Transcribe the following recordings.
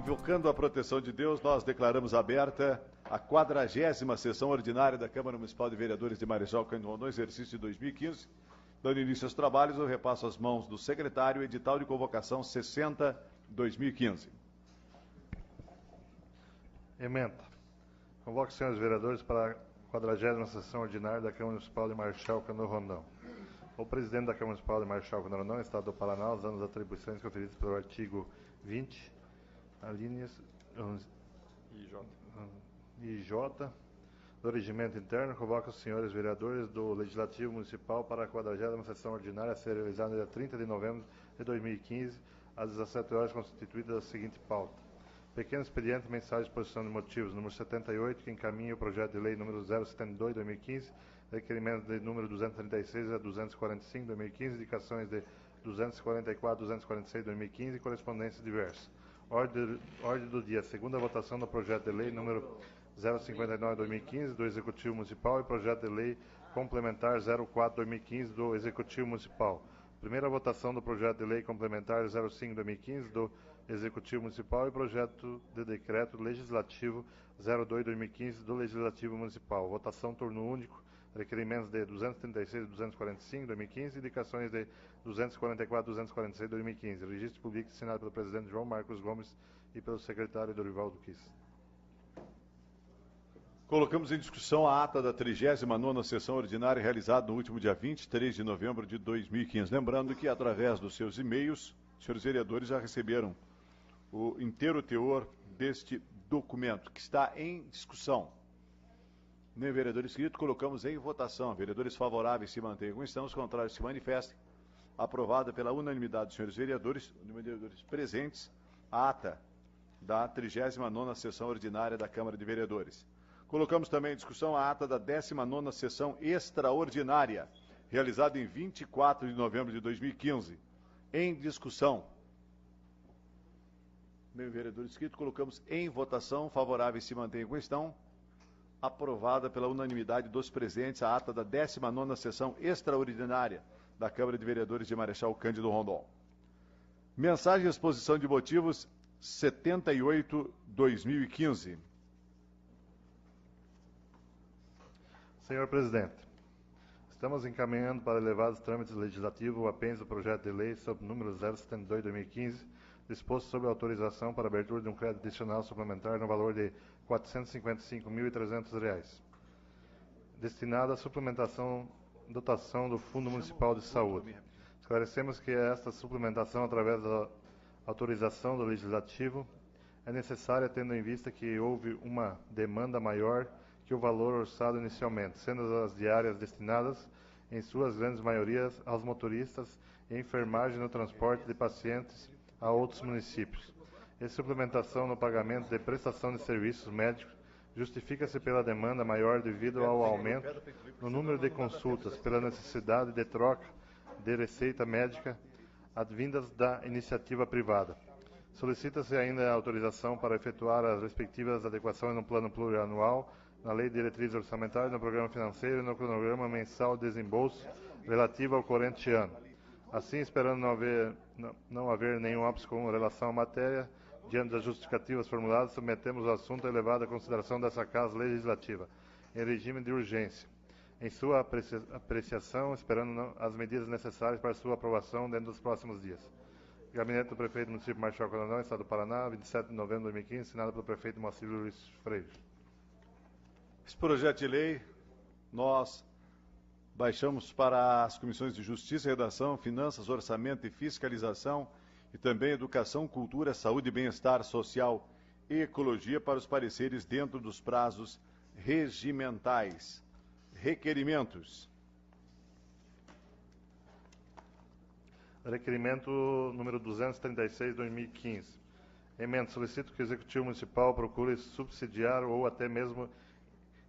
invocando a proteção de Deus, nós declaramos aberta a 40ª sessão ordinária da Câmara Municipal de Vereadores de Marechal Cândido Rondon, exercício de 2015. Dando início aos trabalhos, eu repasso às mãos do secretário o edital de convocação 60/2015. Ementa. Convoco os senhores vereadores para a 40ª sessão ordinária da Câmara Municipal de Marechal Cândido Rondon. O presidente da Câmara Municipal de Marechal Cândido Rondon, Estado do Paraná, usando as atribuições conferidas pelo artigo 20, alíneas IJ do Regimento Interno, convoca os senhores vereadores do Legislativo Municipal para a 40ª sessão ordinária a ser realizada no dia 30 de novembro de 2015, às 17 horas, constituída da seguinte pauta. Pequeno expediente, mensagem de exposição de motivos, número 78, que encaminha o projeto de lei número 072/2015, requerimento de número 236 a 245/2015, indicações de 244 a 246/2015 e correspondência diversa. Ordem do dia, segunda votação do projeto de lei número 059/2015 do Executivo Municipal e projeto de lei complementar 04/2015 do Executivo Municipal. Primeira votação do projeto de lei complementar 05/2015 do Executivo Municipal e projeto de decreto legislativo 02/2015 do Legislativo Municipal. Votação turno único. Requerimentos de 236 e 245/2015, indicações de 244 e 246/2015. Registro público assinado pelo presidente João Marcos Gomes e pelo secretário Dorivaldo Kiss. Colocamos em discussão a ata da 39ª sessão ordinária realizada no último dia 23 de novembro de 2015. Lembrando que, através dos seus e-mails, os senhores vereadores já receberam o inteiro teor deste documento, que está em discussão. Nem vereador inscrito, colocamos em votação. Vereadores favoráveis se mantenham como estão, os contrários se manifestem. Aprovada pela unanimidade dos senhores vereadores presentes, a ata da 39ª sessão ordinária da Câmara de Vereadores. Colocamos também em discussão a ata da 19ª sessão extraordinária, realizada em 24 de novembro de 2015. Em discussão. Nem vereador inscrito, colocamos em votação. Favoráveis se mantenham como estão. Aprovada pela unanimidade dos presentes a ata da 19ª sessão extraordinária da Câmara de Vereadores de Marechal Cândido Rondon. Mensagem de exposição de motivos 78/2015. Senhor presidente, estamos encaminhando para elevados trâmites legislativos o apêndice do projeto de lei sob número 072/2015, disposto sobre autorização para abertura de um crédito adicional suplementar no valor de R$ 455.300, destinado à suplementação dotação do Fundo Municipal de Saúde. Esclarecemos que esta suplementação, através da autorização do Legislativo, é necessária tendo em vista que houve uma demanda maior que o valor orçado inicialmente, sendo as diárias destinadas, em suas grandes maiorias, aos motoristas e enfermagem no transporte de pacientes a outros municípios. Essa suplementação no pagamento de prestação de serviços médicos justifica-se pela demanda maior devido ao aumento no número de consultas, pela necessidade de troca de receita médica advindas da iniciativa privada. Solicita-se ainda a autorização para efetuar as respectivas adequações no plano plurianual, na Lei de Diretrizes Orçamentárias, no Programa Financeiro e no Cronograma Mensal de Desembolso relativo ao corrente ano. Assim, esperando não haver nenhum óbice com relação à matéria, diante das justificativas formuladas, submetemos o assunto à elevada consideração dessa Casa Legislativa, em regime de urgência. Em sua apreciação, esperando as medidas necessárias para sua aprovação dentro dos próximos dias. Gabinete do Prefeito do Município de Marechal Cândido Rondon, Estado do Paraná, 27 de novembro de 2015, assinado pelo Prefeito Moacir Luiz Freire. Esse projeto de lei, nós baixamos para as comissões de Justiça, Redação, Finanças, Orçamento e Fiscalização, e também Educação, Cultura, Saúde e Bem-Estar Social e Ecologia para os pareceres dentro dos prazos regimentais. Requerimentos. Requerimento número 236/2015. Emenda, solicito que o Executivo Municipal procure subsidiar ou até mesmo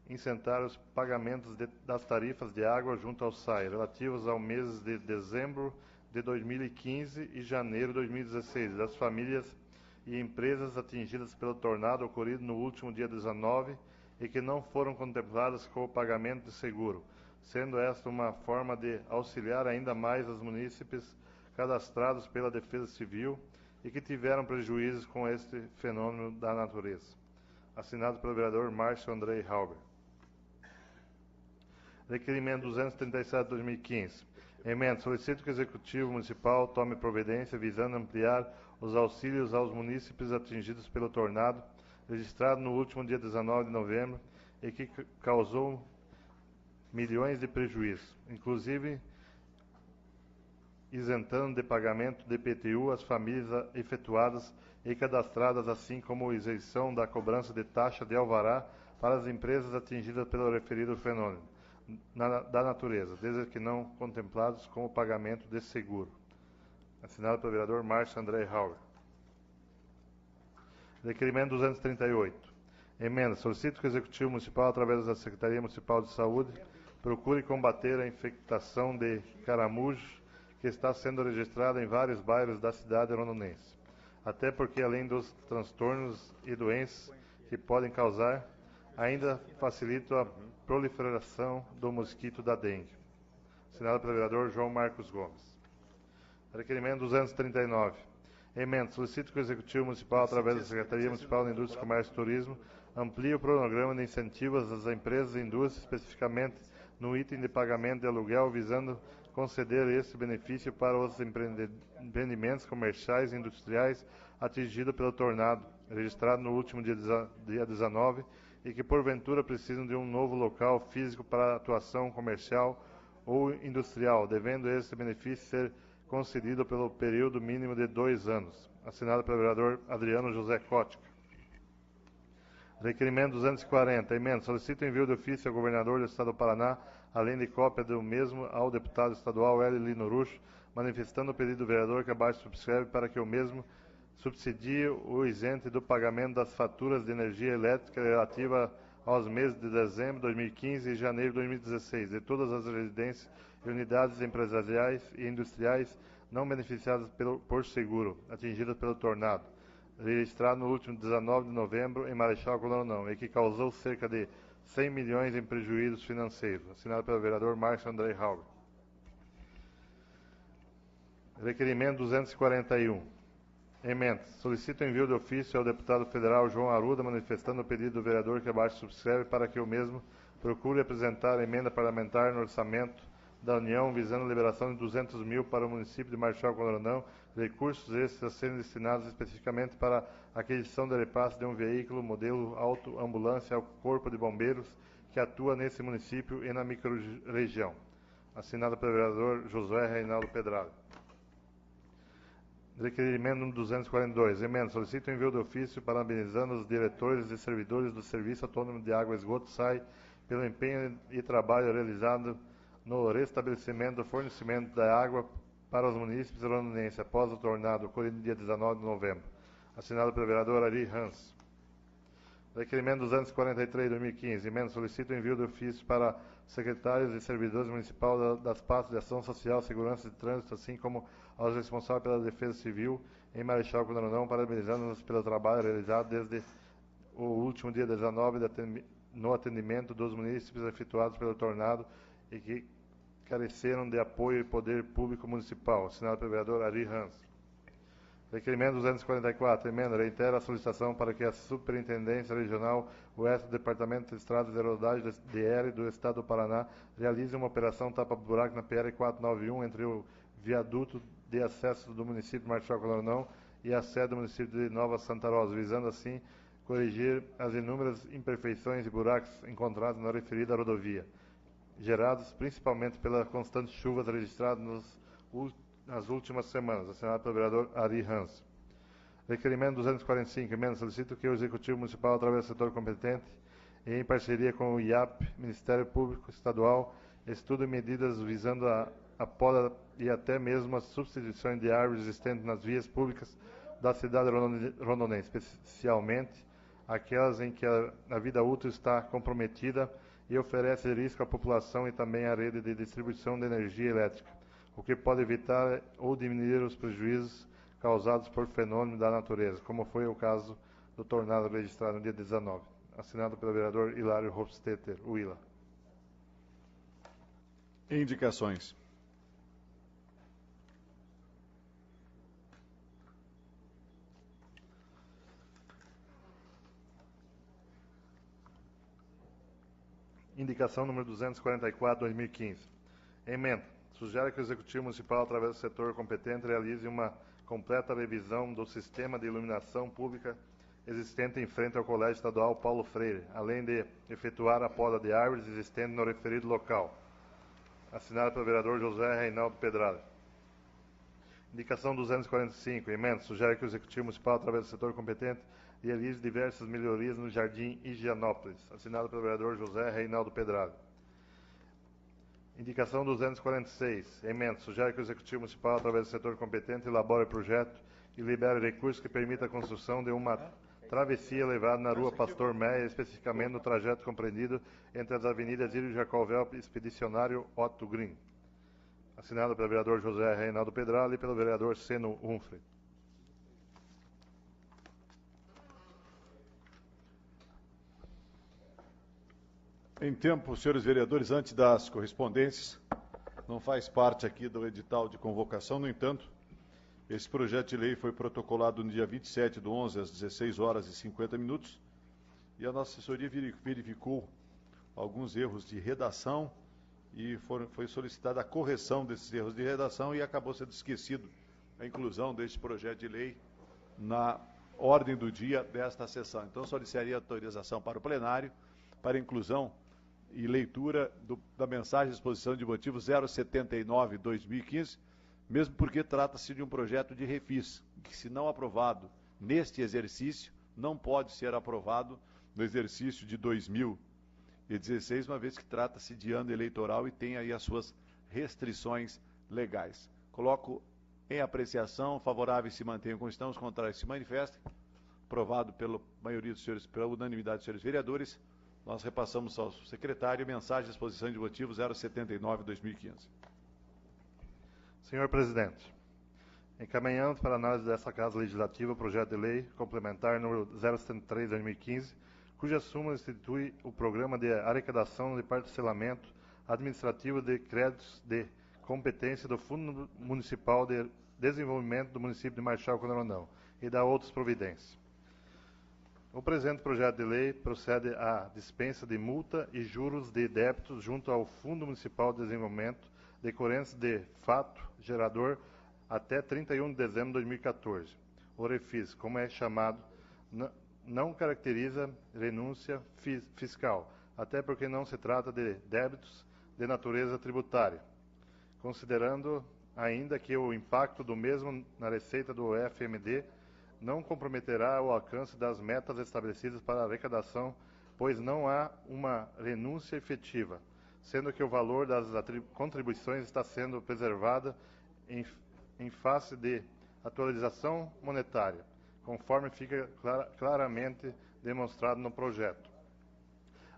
isentar os pagamentos das tarifas de água junto ao SAI, relativos aos meses de dezembro de 2015 e janeiro de 2016, das famílias e empresas atingidas pelo tornado ocorrido no último dia 19 e que não foram contempladas com o pagamento de seguro, sendo esta uma forma de auxiliar ainda mais os munícipes cadastrados pela Defesa Civil, e que tiveram prejuízos com este fenômeno da natureza. Assinado pelo vereador Márcio Andrei Halber. Requerimento 237/2015. Emenda: solicito que o Executivo Municipal tome providência visando ampliar os auxílios aos munícipes atingidos pelo tornado, registrado no último dia 19 de novembro e que causou milhões de prejuízos, inclusive isentando de pagamento de IPTU as famílias efetuadas e cadastradas, assim como isenção da cobrança de taxa de alvará para as empresas atingidas pelo referido fenômeno da natureza, desde que não contemplados com o pagamento de seguro. Assinado pelo vereador Márcio André Hauer. Requerimento 238. Emenda: solicito que o Executivo Municipal, através da Secretaria Municipal de Saúde, procure combater a infectação de caramujo que está sendo registrada em vários bairros da cidade rondonense. Até porque, além dos transtornos e doenças que podem causar, ainda facilita a proliferação do mosquito da dengue. Assinado pelo vereador João Marcos Gomes. Requerimento 239. Emenda: solicito que o Executivo Municipal, através da Secretaria Municipal de Indústria, Comércio e Turismo, amplie o cronograma de incentivos às empresas e indústrias, especificamente no item de pagamento de aluguel, visando conceder esse benefício para os empreendimentos comerciais e industriais atingidos pelo tornado, registrado no último dia 19, e que porventura precisam de um novo local físico para atuação comercial ou industrial, devendo esse benefício ser concedido pelo período mínimo de 2 anos. Assinado pelo vereador Adriano José Cótica. Requerimento 240. Emenda: solicito envio de ofício ao governador do Estado do Paraná, além de cópia do mesmo ao deputado estadual Hélio Lino Rucho, manifestando o pedido do vereador que abaixo subscreve para que o mesmo subsidie o isente do pagamento das faturas de energia elétrica relativa aos meses de dezembro de 2015 e janeiro de 2016 de todas as residências e unidades empresariais e industriais não beneficiadas por seguro, atingidas pelo tornado, registrado no último 19 de novembro em Marechal Coronel, e que causou cerca de 100 milhões em prejuízos financeiros. Assinado pelo vereador Márcio André Hauer. Requerimento 241. Emenda: solicito envio de ofício ao deputado federal João Arruda, manifestando o pedido do vereador que abaixo subscreve para que o mesmo procure apresentar emenda parlamentar no orçamento da União, visando a liberação de 200 mil para o município de Marechal Coronel, recursos esses a serem destinados especificamente para a aquisição de repasse de um veículo modelo autoambulância ao Corpo de Bombeiros que atua nesse município e na microrregião. Assinado pelo vereador Josué Reinaldo Pedralha. Requerimento número 242. Emenda: solicito envio de ofício parabenizando os diretores e servidores do Serviço Autônomo de Água e Esgoto SAI pelo empenho e trabalho realizado no restabelecimento do fornecimento da água para os munícipes rondonenses após o tornado ocorrido no dia 19 de novembro. Assinado pelo vereador Ari Hans. Requerimento 243 de 2015. Emenda: solicito envio de ofício para secretários e servidores municipais das pastas de Ação Social, Segurança de Trânsito, assim como aos responsáveis pela Defesa Civil em Marechal Coronel, parabenizando-nos pelo trabalho realizado desde o último dia 19 no atendimento dos munícipes efetuados pelo tornado e que careceram de apoio e poder público municipal. Assinado pelo vereador Ari Hans. Requerimento 244. Emenda: reitera a solicitação para que a Superintendência Regional Oeste do Departamento de Estradas e Rodagem DR do Estado do Paraná realize uma operação tapa-buraco na PR 491 entre o viaduto de acesso do município de Marechal Coronel e a sede do município de Nova Santa Rosa, visando assim corrigir as inúmeras imperfeições e buracos encontrados na referida rodovia, gerados principalmente pelas constantes chuvas registradas nas últimas semanas. Assinado pelo vereador Ari Hans. Requerimento 245. Emenda: solicito que o Executivo Municipal, através do setor competente e em parceria com o IAP, Ministério Público Estadual, estude medidas visando a poda e até mesmo a substituição de árvores existentes nas vias públicas da cidade rondonense, especialmente aquelas em que a vida útil está comprometida e oferece risco à população e também à rede de distribuição de energia elétrica, o que pode evitar ou diminuir os prejuízos causados por fenômenos da natureza, como foi o caso do tornado registrado no dia 19. Assinado pelo vereador Hilário Hofstetter, Willa. Indicações. Indicação número 244/2015. Emenda. Sugere que o Executivo Municipal, através do setor competente, realize uma completa revisão do sistema de iluminação pública existente em frente ao Colégio Estadual Paulo Freire, além de efetuar a poda de árvores existentes no referido local. Assinado pelo vereador José Reinaldo Pedrada. Indicação 245. Emenda. Sugere que o Executivo Municipal, através do setor competente, realize diversas melhorias no Jardim Higienópolis. Assinado pelo vereador José Reinaldo Pedrada. Indicação 246. Emenda. Sugere que o Executivo Municipal, através do setor competente, elabore projeto e libere recursos que permita a construção de uma travessia elevada na rua Pastor Meia, especificamente no trajeto compreendido entre as avenidas Írio Jacovel e Expedicionário Otto Green. Assinado pelo vereador José Reinaldo Pedrala e pelo vereador Seno Humphrey. Em tempo, senhores vereadores, antes das correspondências, não faz parte aqui do edital de convocação, no entanto, esse projeto de lei foi protocolado no dia 27/11, às 16 horas e 50 minutos, e a nossa assessoria verificou alguns erros de redação e foi solicitada a correção desses erros de redação e acabou sendo esquecido a inclusão deste projeto de lei na ordem do dia desta sessão. Então, solicitaria autorização para o plenário para inclusão e leitura da mensagem de exposição de motivos 079/2015, mesmo porque trata-se de um projeto de refis, que, se não aprovado neste exercício, não pode ser aprovado no exercício de 2016, uma vez que trata-se de ano eleitoral e tem aí as suas restrições legais. Coloco em apreciação, favoráveis se mantenham como estão, os contrários se manifestem. Aprovado pela maioria dos senhores, pela unanimidade dos senhores vereadores. Nós repassamos ao secretário mensagem de exposição de motivos 079/2015. Senhor Presidente, encaminhamos para análise dessa Casa Legislativa o projeto de lei complementar número 073/2015, cuja súmula institui o programa de arrecadação de parcelamento administrativo de créditos de competência do Fundo Municipal de Desenvolvimento do município de Marechal Condorandão e da outras providências. O presente projeto de lei procede à dispensa de multa e juros de débitos junto ao Fundo Municipal de Desenvolvimento decorrentes de fato gerador até 31 de dezembro de 2014. O refis, como é chamado, não caracteriza renúncia fiscal, até porque não se trata de débitos de natureza tributária, considerando ainda que o impacto do mesmo na receita do FMD não comprometerá o alcance das metas estabelecidas para a arrecadação, pois não há uma renúncia efetiva, sendo que o valor das contribuições está sendo preservado em face de atualização monetária, conforme fica claramente demonstrado no projeto.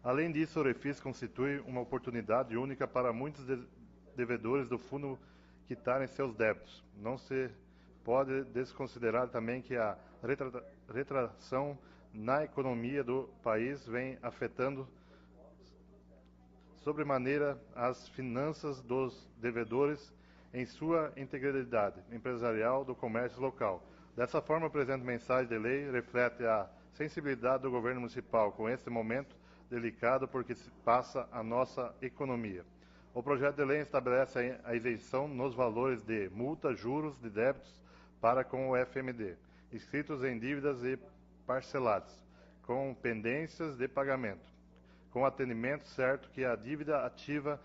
Além disso, o refis constitui uma oportunidade única para muitos devedores do fundo quitarem seus débitos. Não se pode desconsiderar também que a retração na economia do país vem afetando sobremaneira as finanças dos devedores em sua integridade empresarial do comércio local. Dessa forma, a presente mensagem de lei reflete a sensibilidade do governo municipal com este momento delicado por que se passa a nossa economia. O projeto de lei estabelece a isenção nos valores de multa, juros de débitos para com o FMD, inscritos em dívidas e parcelados, com pendências de pagamento, com atendimento certo que a dívida ativa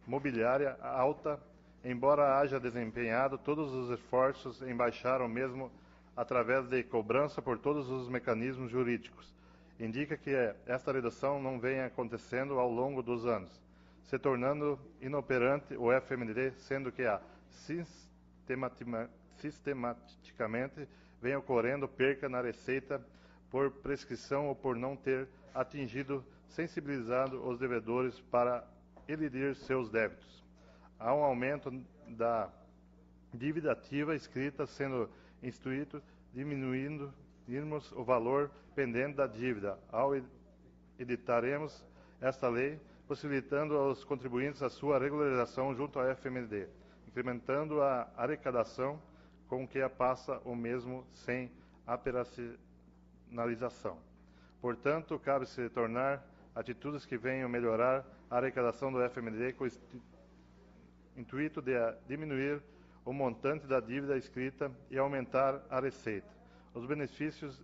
mobiliária alta, embora haja desempenhado todos os esforços em baixar o mesmo através de cobrança por todos os mecanismos jurídicos, indica que esta redução não vem acontecendo ao longo dos anos, se tornando inoperante o FMD, sendo que sistematicamente vem ocorrendo perca na receita por prescrição ou por não ter atingido, sensibilizado os devedores para elidir seus débitos. Há um aumento da dívida ativa escrita sendo instituído, diminuindo o valor pendente da dívida. Ao editaremos esta lei, possibilitando aos contribuintes a sua regularização junto à FMD, incrementando a arrecadação com que a passa o mesmo sem operacionalização. Portanto, cabe-se tornar atitudes que venham melhorar a arrecadação do FMD com o intuito de diminuir o montante da dívida escrita e aumentar a receita. Os benefícios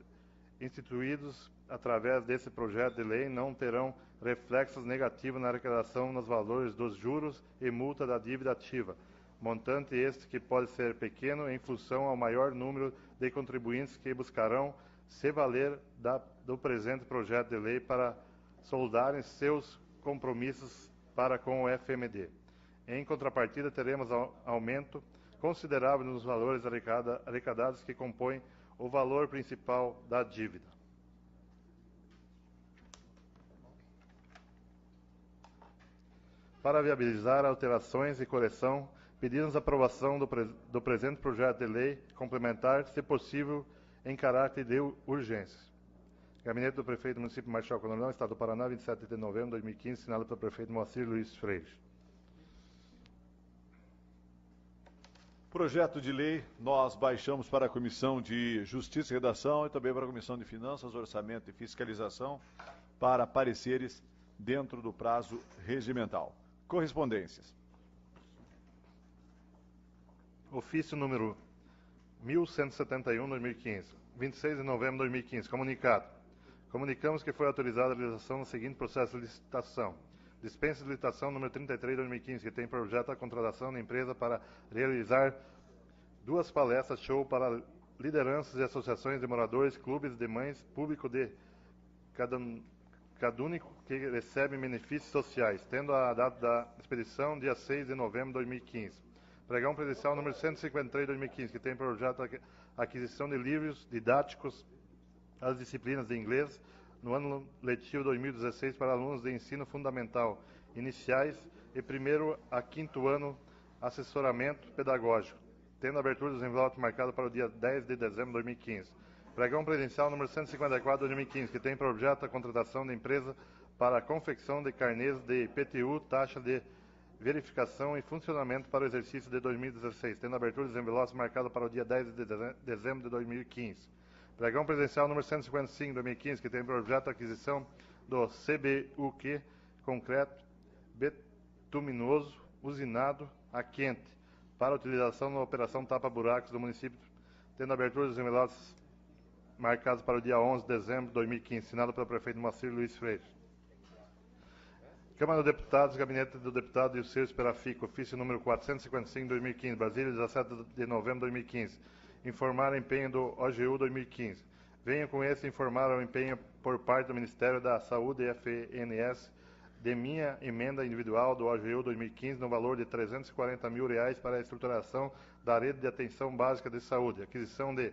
instituídos através desse projeto de lei não terão reflexos negativos na arrecadação nos valores dos juros e multa da dívida ativa, montante este que pode ser pequeno em função ao maior número de contribuintes que buscarão se valer do presente projeto de lei para soldarem seus compromissos para com o FMD. Em contrapartida, teremos aumento considerável nos valores arrecadados que compõem o valor principal da dívida. Para viabilizar alterações e correção, pedimos a aprovação do presente projeto de lei complementar, se possível, em caráter de urgência. Gabinete do Prefeito do Município Marechal Coronel, Estado do Paraná, 27 de novembro de 2015, assinado pelo Prefeito Moacir Luiz Freire. Projeto de lei, nós baixamos para a Comissão de Justiça e Redação e também para a Comissão de Finanças, Orçamento e Fiscalização para pareceres dentro do prazo regimental. Correspondências. Ofício número 1171/2015, 26 de novembro de 2015. Comunicado. Comunicamos que foi autorizada a realização do seguinte processo de licitação. Dispensa de licitação número 33 de 2015, que tem por objeto a contratação da empresa para realizar 2 palestras show para lideranças e associações de moradores, clubes de mães, público de cadúnico que recebe benefícios sociais, tendo a data da expedição dia 6 de novembro de 2015. Pregão presencial número 153 de 2015, que tem por objeto a aquisição de livros didáticos às disciplinas de inglês no ano letivo 2016 para alunos de ensino fundamental, iniciais e 1º a 5º ano assessoramento pedagógico, tendo a abertura dos envelopes marcada para o dia 10 de dezembro de 2015. Pregão presencial número 154 de 2015, que tem por objeto a contratação da empresa para a confecção de carnês de IPTU, taxa de verificação e funcionamento para o exercício de 2016, tendo a abertura dos envelopes marcada para o dia 10 de dezembro de 2015. Pregão presencial número 155 de 2015, que tem por objeto a aquisição do CBUQ, concreto betuminoso, usinado a quente, para utilização na operação tapa-buracos do município, tendo a abertura dos envelopes marcados para o dia 11 de dezembro de 2015, assinado pelo prefeito Moacir Luiz Freire. Câmara dos Deputados, Gabinete do Deputado e o seu Esperafico, ofício número 455 de 2015, Brasília, 17 de novembro de 2015. Informar o empenho do OGU 2015. Venho com esse informar o empenho por parte do Ministério da Saúde e FNS de minha emenda individual do OGU 2015 no valor de R$ 340 mil para a estruturação da rede de atenção básica de saúde, aquisição de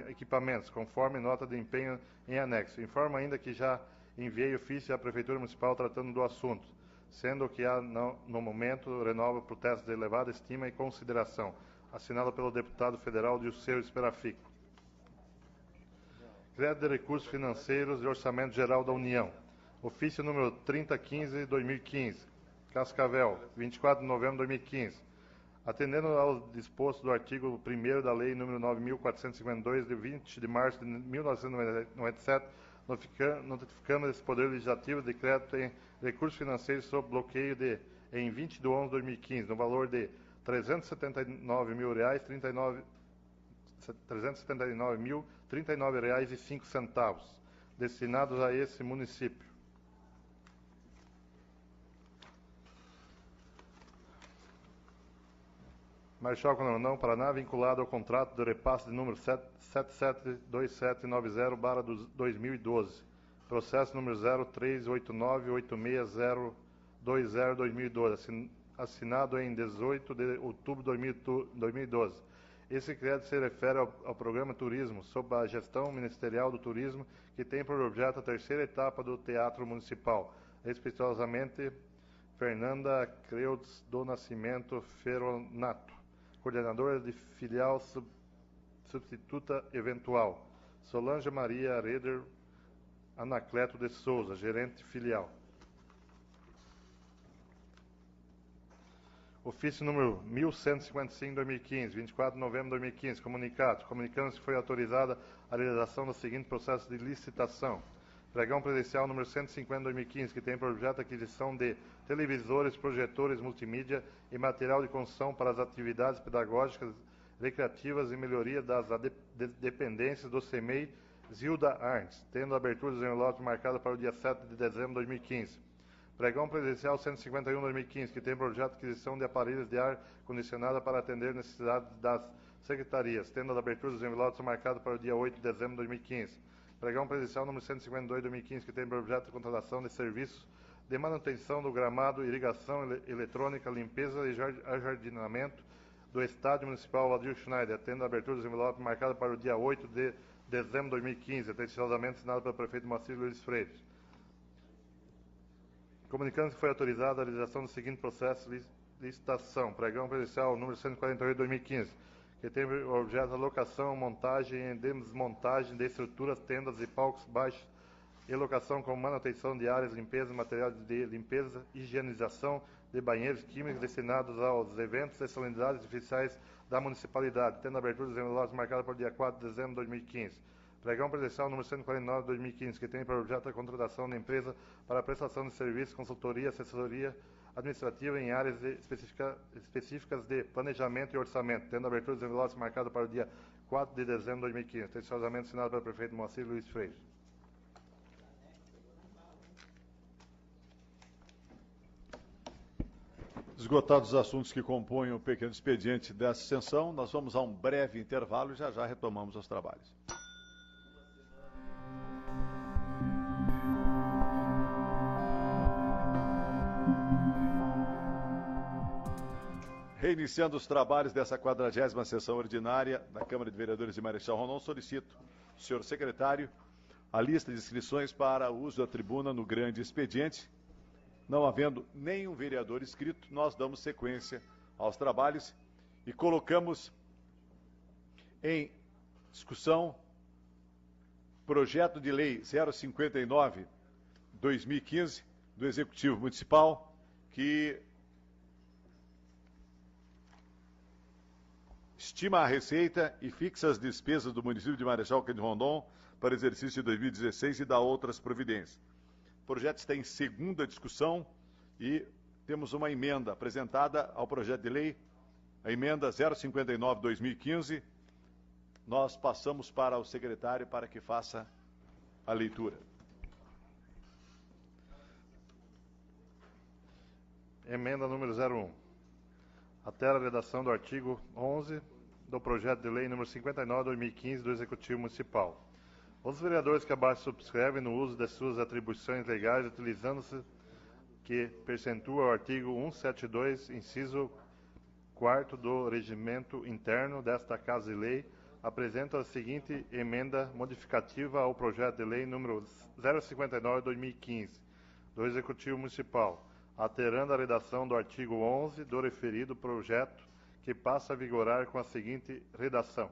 equipamentos, conforme nota de empenho em anexo. Informo ainda que já enviei ofício à Prefeitura Municipal tratando do assunto, sendo que há, no momento, renova protesto de elevada estima e consideração, assinado pelo deputado federal Dilceu Esperafico. Crédito de recursos financeiros de orçamento geral da União. Ofício número 3015/2015. Cascavel, 24 de novembro de 2015. Atendendo ao disposto do artigo 1º da Lei número 9.452, de 20 de março de 1997, notificamos esse Poder Legislativo de crédito em recursos financeiros sob bloqueio em 20 de 11 de 2015, no valor de R$ 379.039,05, destinados a esse município. Marechal Coronel Paraná, vinculado ao contrato de repasse de número 772790/2012, processo número 0389862020, assinado em 18 de outubro de 2012. Esse crédito se refere ao programa Turismo, sob a gestão ministerial do turismo, que tem por objeto a ª etapa do Teatro Municipal, respeitosamente Fernanda Creudes do Nascimento Ferronato, coordenadora de filial substituta eventual. Solange Maria Reder Anacleto de Souza, gerente filial. Ofício número 1155/2015, 24 de novembro de 2015, comunicado. Comunicamos que foi autorizada a realização do seguinte processo de licitação. Pregão presidencial número 150/2015, que tem por objeto a aquisição de televisores, projetores multimídia e material de construção para as atividades pedagógicas, recreativas e melhoria das dependências do CEMEI Zilda Arns, tendo a abertura dos envelopes marcada para o dia 7 de dezembro de 2015. Pregão presidencial 151/2015, que tem por objeto a aquisição de aparelhos de ar condicionado para atender necessidades das secretarias, tendo a abertura dos envelopes marcada para o dia 8 de dezembro de 2015. Pregão presidencial número 152/2015, que tem por objeto a contratação de serviços de manutenção do gramado, irrigação eletrônica, limpeza e ajardinamento do Estádio Municipal Valdir Schneider, tendo a abertura dos envelopes marcada para o dia 8 de dezembro de 2015, atenciosamente assinado pelo prefeito Moacir Luiz Freire. Comunicando que foi autorizada a realização do seguinte processo de licitação. Pregão presidencial número 148/2015, que tem por objeto a locação, montagem e desmontagem de estruturas, tendas e palcos baixos e locação com manutenção de áreas, limpeza, material de limpeza, higienização de banheiros químicos destinados aos eventos e solenidades oficiais da municipalidade, tendo a abertura dos envelopes marcada para o dia 4 de dezembro de 2015. Pregão presidencial número 149/2015, que tem por objeto a contratação da empresa para a prestação de serviços, consultoria, assessoria administrativa em áreas específicas de planejamento e orçamento, tendo a abertura dos envelopes marcada para o dia 4 de dezembro de 2015, atenciosamente assinado pelo prefeito Moacir Luiz Freire. Esgotados os assuntos que compõem o pequeno expediente dessa sessão, nós vamos a um breve intervalo e já já retomamos os trabalhos. Reiniciando os trabalhos dessa 40ª sessão ordinária da Câmara de Vereadores de Marechal Rondon, solicito, senhor secretário, a lista de inscrições para o uso da tribuna no grande expediente. Não havendo nenhum vereador inscrito, nós damos sequência aos trabalhos e colocamos em discussão projeto de lei 059/2015 do Executivo Municipal, que estima a receita e fixa as despesas do município de Marechal Cândido Rondon para o exercício de 2016 e dá outras providências. O projeto está em segunda discussão e temos uma emenda apresentada ao projeto de lei, a emenda 059/2015. Nós passamos para o secretário para que faça a leitura. Emenda número 01. Altera a redação do artigo 11 do projeto de lei número 59/2015 do Executivo Municipal. Os vereadores que abaixo subscrevem no uso de suas atribuições legais, utilizando-se que percentua o artigo 172, inciso 4º do regimento interno desta Casa de Lei, apresentam a seguinte emenda modificativa ao projeto de lei número 059/2015 do Executivo Municipal, alterando a redação do artigo 11 do referido projeto, que passa a vigorar com a seguinte redação.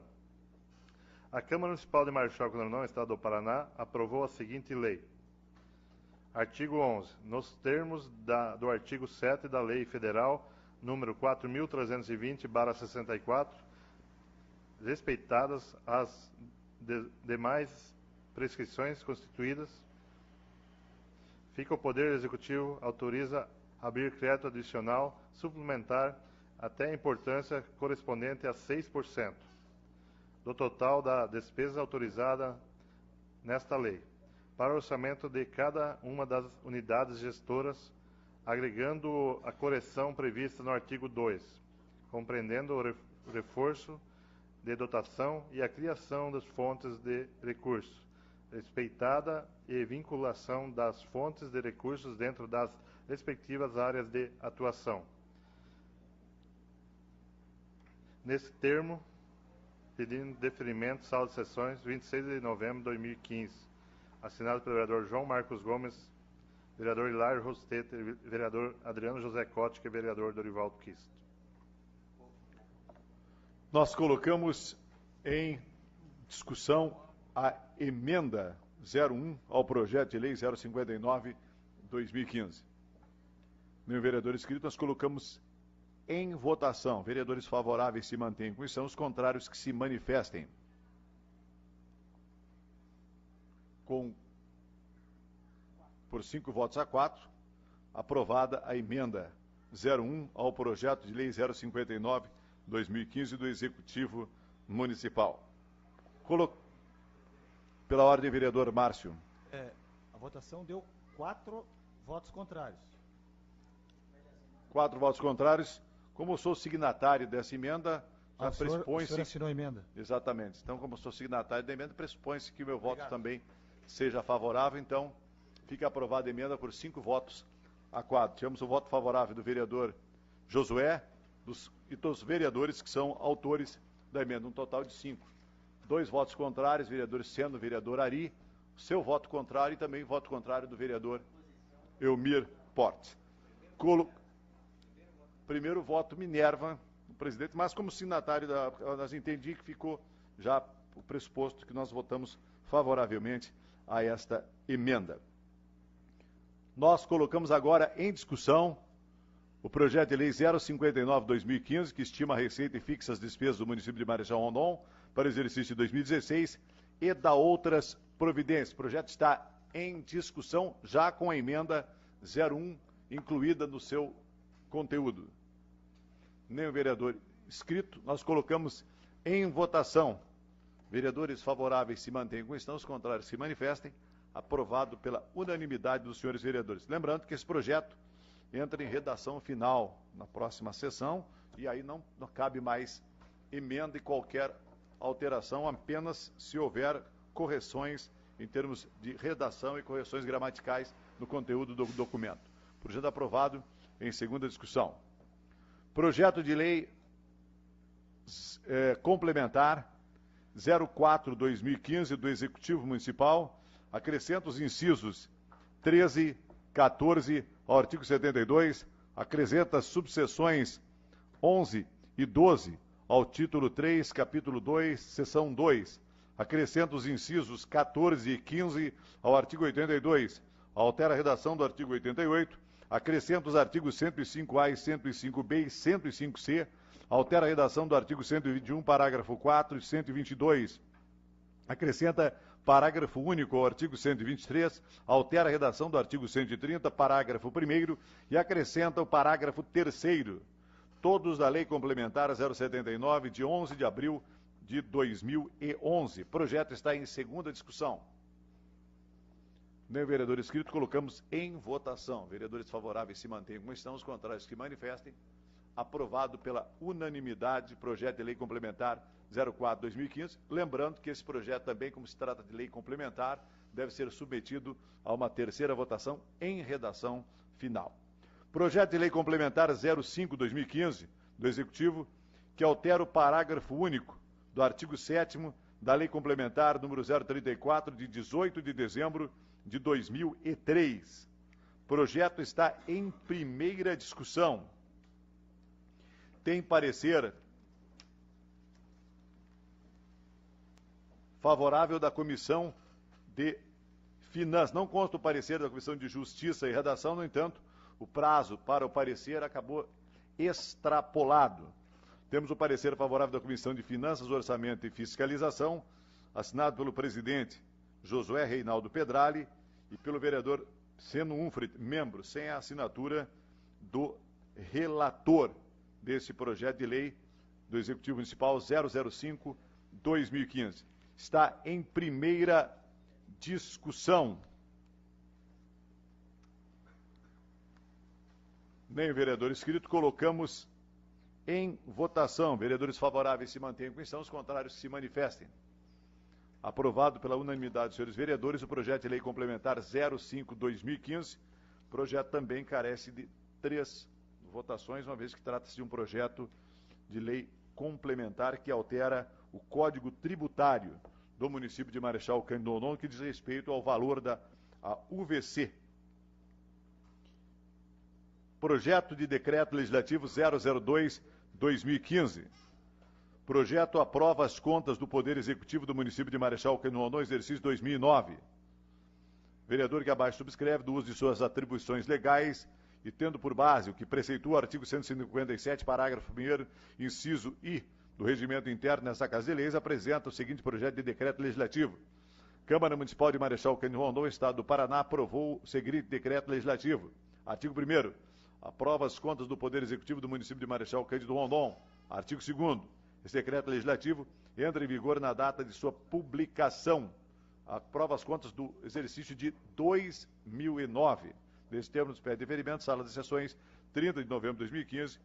A Câmara Municipal de Marechal Cândido Rondon, Estado do Paraná, aprovou a seguinte lei. Artigo 11. Nos termos do artigo 7 da Lei Federal número 4.320/64, respeitadas as demais prescrições constituídas, fica o Poder Executivo autoriza abrir crédito adicional suplementar até a importância correspondente a 6% do total da despesa autorizada nesta lei, para o orçamento de cada uma das unidades gestoras, agregando a correção prevista no artigo 2, compreendendo o reforço de dotação e a criação das fontes de recursos, respeitada e vinculação das fontes de recursos dentro das respectivas áreas de atuação. Nesse termo, pedindo deferimento, sala de sessões, 26 de novembro de 2015. Assinado pelo vereador João Marcos Gomes, vereador Hilário Rostetter, vereador Adriano José Cotti, e vereador Dorivaldo Kisto. Nós colocamos em discussão a emenda 01 ao projeto de lei 059/2015. Nenhum vereador inscrito, nós colocamos em votação. Vereadores favoráveis se mantêm com isso, os contrários que se manifestem. Com Por 5 votos a 4, aprovada a emenda 01 ao projeto de lei 059/2015 do Executivo Municipal. Pela ordem, vereador Márcio. A votação deu 4 votos contrários. 4 votos contrários. Como eu sou signatário dessa emenda, já pressupõe-se... O senhor assinou a emenda. Exatamente. Então, como eu sou signatário da emenda, pressupõe-se que o meu voto também seja favorável. Então, fica aprovada a emenda por 5 votos a 4. Tivemos o voto favorável do vereador Josué e dos vereadores que são autores da emenda, um total de 5. 2 votos contrários, vereadores sendo o vereador Ari, seu voto contrário e também voto contrário do vereador Elmir Portes. Primeiro voto Minerva, o presidente, mas como signatário, nós entendi que ficou já o pressuposto que nós votamos favoravelmente a esta emenda. Nós colocamos agora em discussão o projeto de lei 059/2015, que estima a receita e fixa as despesas do município de Marechal Rondon para o exercício de 2016 e da outras providências. O projeto está em discussão já com a emenda 01 incluída no seu conteúdo. Nem o vereador inscrito, nós colocamos em votação. Vereadores favoráveis se mantêm como estão, os contrários se manifestem. Aprovado pela unanimidade dos senhores vereadores. Lembrando que esse projeto entra em redação final na próxima sessão e aí não cabe mais emenda e qualquer alteração, apenas se houver correções em termos de redação e correções gramaticais no conteúdo do documento. Projeto aprovado em segunda discussão. Projeto de lei complementar 04/2015 do Executivo Municipal, acrescenta os incisos 13, 14 ao artigo 72, acrescenta as subseções 11 e 12 ao título 3, capítulo 2, seção 2, acrescenta os incisos 14 e 15 ao artigo 82, altera a redação do artigo 88, acrescenta os artigos 105A e 105B e 105C, altera a redação do artigo 121, parágrafo 4 e 122, acrescenta parágrafo único ao artigo 123, altera a redação do artigo 130, parágrafo 1º, e acrescenta o parágrafo 3º, todos da Lei Complementar 079, de 11 de abril de 2011. O projeto está em segunda discussão. Nem o vereador inscrito, colocamos em votação. Vereadores favoráveis se mantenham como estão, os contrários que manifestem. Aprovado pela unanimidade, projeto de lei complementar 04/2015. Lembrando que esse projeto também, como se trata de lei complementar, deve ser submetido a uma terceira votação em redação final. Projeto de lei complementar 05/2015 do Executivo, que altera o parágrafo único do artigo 7º da Lei Complementar número 034, de 18 de dezembro de 2003. O projeto está em primeira discussão. Tem parecer favorável da Comissão de Finanças. Não consta o parecer da Comissão de Justiça e Redação, no entanto, o prazo para o parecer acabou extrapolado. Temos o parecer favorável da Comissão de Finanças, Orçamento e Fiscalização, assinado pelo presidente Josué Reinaldo Pedrali e pelo vereador Seno Unfrit, membro, sem a assinatura do relator desse projeto de lei do Executivo Municipal 005/2015. Está em primeira discussão. Nem o vereador inscrito, colocamos em votação. Vereadores favoráveis se mantenham como estão, os contrários se manifestem. Aprovado pela unanimidade dos senhores vereadores, o projeto de lei complementar 05/2015. O projeto também carece de 3 votações, uma vez que trata-se de um projeto de lei complementar que altera o Código Tributário do município de Marechal Cândido Rondon, que diz respeito ao valor da UVC. Projeto de Decreto Legislativo 002/2015. Projeto aprova as contas do Poder Executivo do município de Marechal Cândido Rondon, exercício 2009. Vereador que abaixo subscreve do uso de suas atribuições legais e tendo por base o que preceitua o artigo 157, parágrafo 1º, inciso I, do Regimento Interno nessa Casa de Leis, apresenta o seguinte projeto de decreto legislativo. Câmara Municipal de Marechal Cândido Rondon, Estado do Paraná, aprovou o seguinte decreto legislativo. Artigo 1º. Aprova as contas do Poder Executivo do município de Marechal Cândido Rondon. Artigo 2º. Esse decreto legislativo entra em vigor na data de sua publicação. Aprova as contas do exercício de 2009. Nesse termo, nos pede deferimento, Sala de Sessões, 30 de novembro de 2015,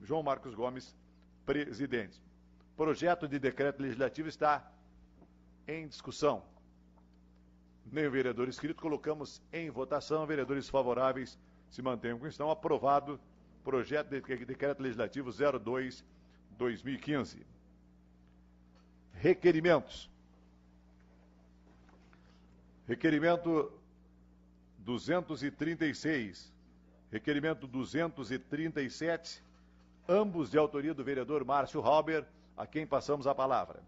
João Marcos Gomes, presidente. Projeto de decreto legislativo está em discussão. Nem o vereador inscrito, colocamos em votação. Vereadores favoráveis se mantenham com estão. Aprovado projeto de decreto legislativo 02/2015. Requerimentos. Requerimento 236. Requerimento 237. Ambos de autoria do vereador Márcio Halber, a quem passamos a palavra.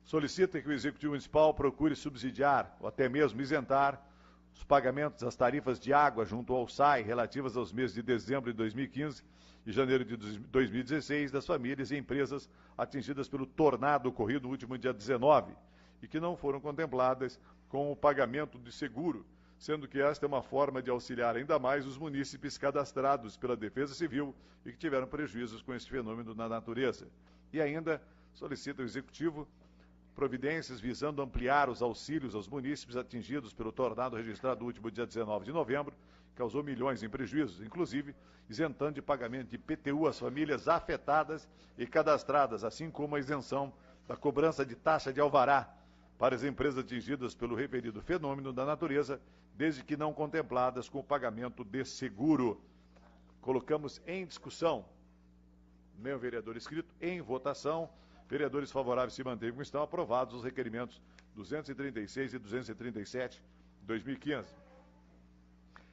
Solicita que o Executivo Municipal procure subsidiar ou até mesmo isentar os pagamentos das tarifas de água junto ao SAI relativas aos meses de dezembro de 2015 e janeiro de 2016 das famílias e empresas atingidas pelo tornado ocorrido no último dia 19 e que não foram contempladas com o pagamento de seguro, sendo que esta é uma forma de auxiliar ainda mais os munícipes cadastrados pela Defesa Civil e que tiveram prejuízos com este fenômeno na natureza. E ainda solicita ao Executivo providências visando ampliar os auxílios aos munícipes atingidos pelo tornado registrado no último dia 19 de novembro, que causou milhões em prejuízos, inclusive isentando de pagamento de IPTU as famílias afetadas e cadastradas, assim como a isenção da cobrança de taxa de alvará para as empresas atingidas pelo referido fenômeno da natureza, desde que não contempladas com o pagamento de seguro. Colocamos em discussão. Meu vereador inscrito, em votação. Vereadores favoráveis se mantêm como estão. Aprovados os requerimentos 236 e 237, 2015.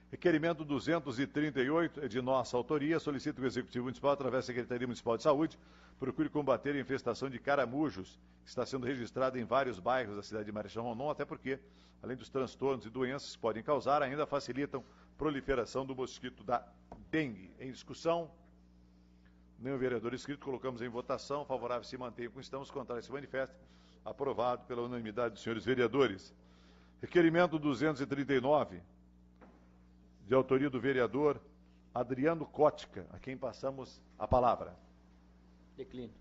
Requerimento 238 é de nossa autoria. Solicito que o Executivo Municipal, através da Secretaria Municipal de Saúde, procure combater a infestação de caramujos, que está sendo registrada em vários bairros da cidade de Marechal Rondon, até porque, além dos transtornos e doenças que podem causar, ainda facilitam a proliferação do mosquito da dengue. Em discussão. Nenhum vereador inscrito, colocamos em votação. Favorável se mantém com estamos, contrário se manifesta. Aprovado pela unanimidade dos senhores vereadores. Requerimento 239, de autoria do vereador Adriano Cótica, a quem passamos a palavra. Declino.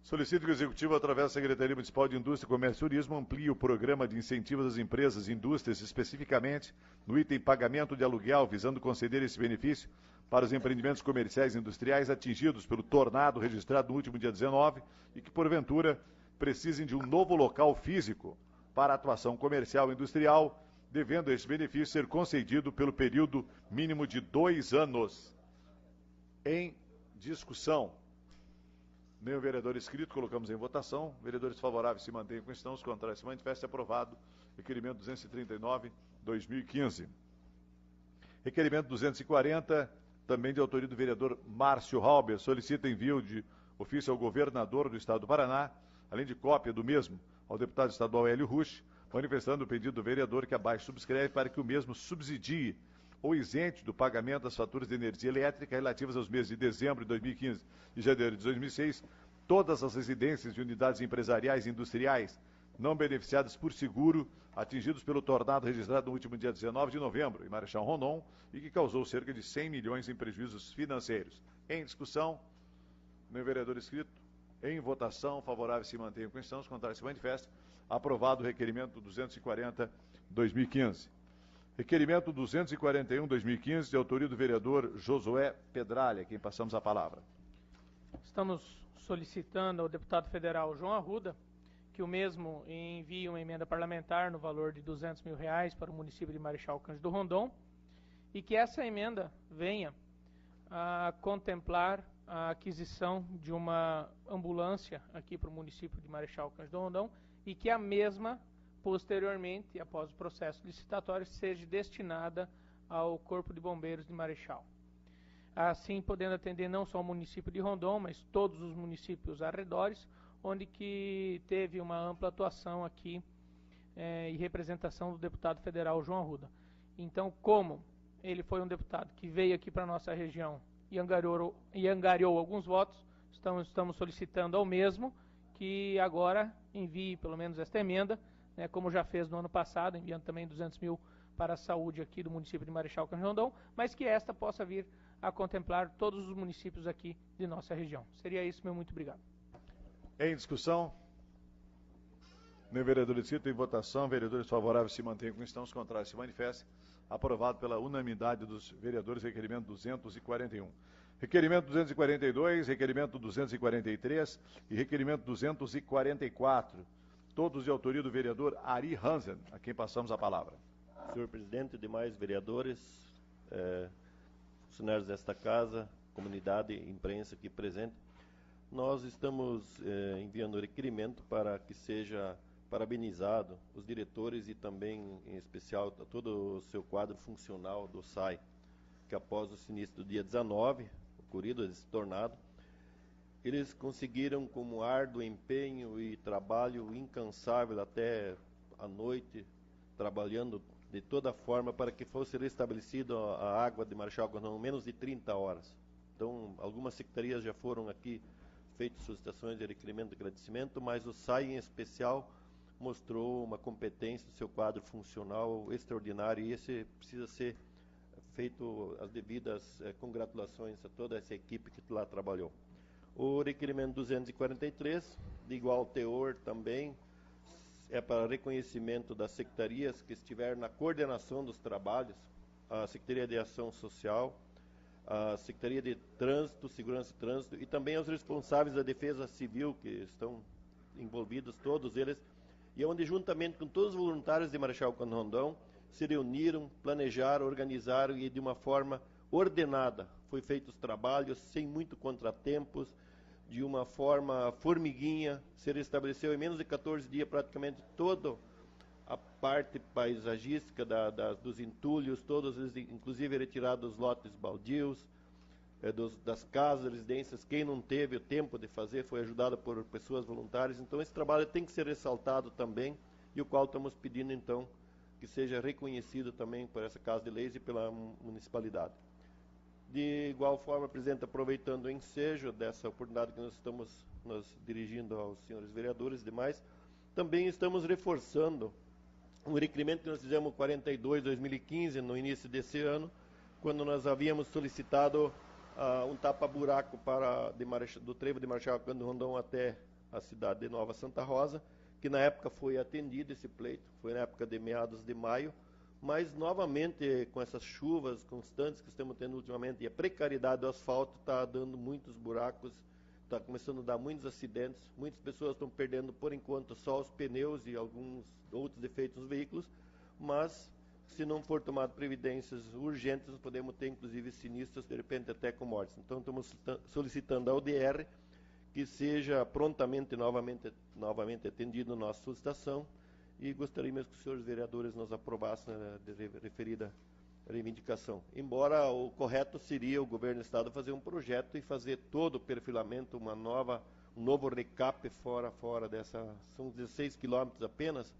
Solicito que o Executivo, através da Secretaria Municipal de Indústria, Comércio e Turismo, amplie o programa de incentivos às empresas e indústrias, especificamente no item pagamento de aluguel, visando conceder esse benefício para os empreendimentos comerciais e industriais atingidos pelo tornado registrado no último dia 19 e que, porventura, precisem de um novo local físico para atuação comercial e industrial, devendo este benefício ser concedido pelo período mínimo de 2 anos. Em discussão. Nenhum vereador inscrito, colocamos em votação. Vereadores favoráveis se mantêm com estão, os contrários se manifestem. Aprovado. Requerimento 239, 2015. Requerimento 240, também de autoria do vereador Márcio Halber, solicita envio de ofício ao governador do Estado do Paraná, além de cópia do mesmo ao deputado estadual Hélio Rusch, manifestando o pedido do vereador que abaixo subscreve para que o mesmo subsidie ou isente do pagamento das faturas de energia elétrica relativas aos meses de dezembro de 2015 e janeiro de 2006, todas as residências e unidades empresariais e industriais não beneficiadas por seguro, atingidos pelo tornado registrado no último dia 19 de novembro, em Marechal Rondon, e que causou cerca de 100 milhões em prejuízos financeiros. Em discussão, meu vereador inscrito, em votação, favorável se mantém com estão, os contrários se manifestam. Aprovado o requerimento 240/2015. Requerimento 241/2015, de autoria do vereador Josué Pedralha, a quem passamos a palavra. Estamos solicitando ao deputado federal João Arruda que o mesmo envie uma emenda parlamentar no valor de R$200 mil para o município de Marechal Cândido Rondon e que essa emenda venha a contemplar a aquisição de uma ambulância aqui para o município de Marechal Cândido Rondon e que a mesma, posteriormente, após o processo licitatório, seja destinada ao Corpo de Bombeiros de Marechal. Assim, podendo atender não só o município de Rondon, mas todos os municípios arredores, onde que teve uma ampla atuação aqui e representação do deputado federal João Arruda. Então, como ele foi um deputado que veio aqui para a nossa região e angariou alguns votos, estamos solicitando ao mesmo que agora envie pelo menos esta emenda, né, como já fez no ano passado, enviando também 200 mil para a saúde aqui do município de Marechal Cândido Rondon, mas que esta possa vir a contemplar todos os municípios aqui de nossa região. Seria isso, meu muito obrigado. Em discussão? No vereador licita, em votação, vereadores favoráveis se mantêm como estão, os contrários se manifestem. Aprovado pela unanimidade dos vereadores, requerimento 241. Requerimento 242, requerimento 243 e requerimento 244. Todos de autoria do vereador Ari Hansen, a quem passamos a palavra. Senhor presidente, demais vereadores, funcionários desta casa, comunidade e imprensa aqui presente, nós estamos enviando requerimento para que seja parabenizado os diretores e também, em especial, todo o seu quadro funcional do SAI, que após o sinistro do dia 19, ocorrido, esse tornado, eles conseguiram, com árduo empenho e trabalho incansável até a noite, trabalhando de toda forma para que fosse restabelecida a água de Marechal Cândido, menos de 30 horas. Então, algumas secretarias já foram aqui feitas solicitações de requerimento de agradecimento, mas o SAI em especial mostrou uma competência do seu quadro funcional extraordinário, e esse precisa ser feito as devidas congratulações a toda essa equipe que lá trabalhou. O requerimento 243, de igual teor também, é para reconhecimento das secretarias que estiveram na coordenação dos trabalhos, a Secretaria de Ação Social, a Secretaria de Trânsito, Segurança e Trânsito, e também os responsáveis da Defesa Civil, que estão envolvidos, todos eles, e onde, juntamente com todos os voluntários de Marechal Cândido Rondon, se reuniram, planejaram, organizaram e de uma forma ordenada. Foi feitos os trabalhos, sem muito contratempos, de uma forma formiguinha, se estabeleceu em menos de 14 dias praticamente toda a parte paisagística dos entulhos, todos eles, inclusive retirados os lotes baldios, das casas, residências. Quem não teve o tempo de fazer foi ajudado por pessoas voluntárias. Então esse trabalho tem que ser ressaltado também, e o qual estamos pedindo então que seja reconhecido também por essa Casa de Leis e pela municipalidade. De igual forma, presidente, aproveitando o ensejo dessa oportunidade que nós estamos nos dirigindo aos senhores vereadores e demais, também estamos reforçando um requerimento que nós fizemos 42/2015, no início desse ano, quando nós havíamos solicitado um tapa-buraco do trevo de Marechal Cândido Rondon até a cidade de Nova Santa Rosa, que na época foi atendido esse pleito, foi na época de meados de maio, mas novamente com essas chuvas constantes que estamos tendo ultimamente e a precariedade do asfalto está dando muitos buracos, está começando a dar muitos acidentes, muitas pessoas estão perdendo por enquanto só os pneus e alguns outros defeitos nos veículos, mas se não for tomado providências urgentes, nós podemos ter inclusive sinistros, de repente até com mortes. Então estamos solicitando ao DR que seja prontamente novamente atendido a nossa solicitação, e gostaríamos que os senhores vereadores nos aprovassem a referida reivindicação. Embora o correto seria o governo do estado fazer um projeto e fazer todo o perfilamento, um novo recap fora dessa, são 16 quilômetros apenas,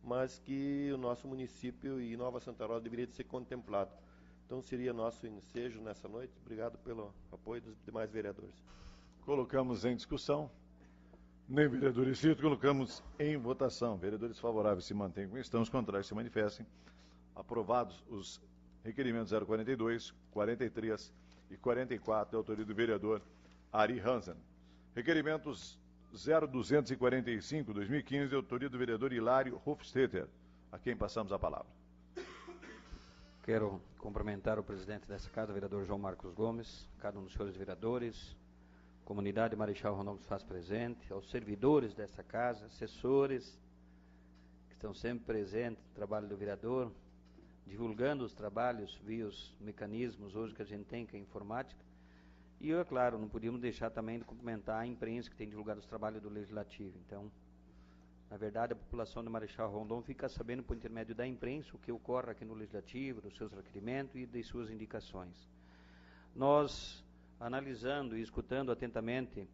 mas que o nosso município e Nova Santa Rosa deveria ser contemplado. Então seria nosso ensejo nessa noite. Obrigado pelo apoio dos demais vereadores. Colocamos em discussão. Nem vereadores cito, colocamos em votação. Vereadores favoráveis se mantêm como estão, os contrários se manifestem. Aprovados os requerimentos 042, 43 e 44, de autoria do vereador Ari Hansen. Requerimentos 0245, 2015, de autoria do vereador Hilário Hofstetter, a quem passamos a palavra. Quero cumprimentar o presidente dessa casa, o vereador João Marcos Gomes, cada um dos senhores vereadores, comunidade Marechal Rondon que se faz presente, aos servidores dessa casa, assessores, que estão sempre presentes no trabalho do vereador, divulgando os trabalhos via os mecanismos hoje que a gente tem, que é a informática. E eu, é claro, não podíamos deixar também de cumprimentar a imprensa que tem divulgado os trabalhos do Legislativo. Então, na verdade, a população de Marechal Rondon fica sabendo por intermédio da imprensa o que ocorre aqui no Legislativo, dos seus requerimentos e de suas indicações. Nós, analisando e escutando atentamente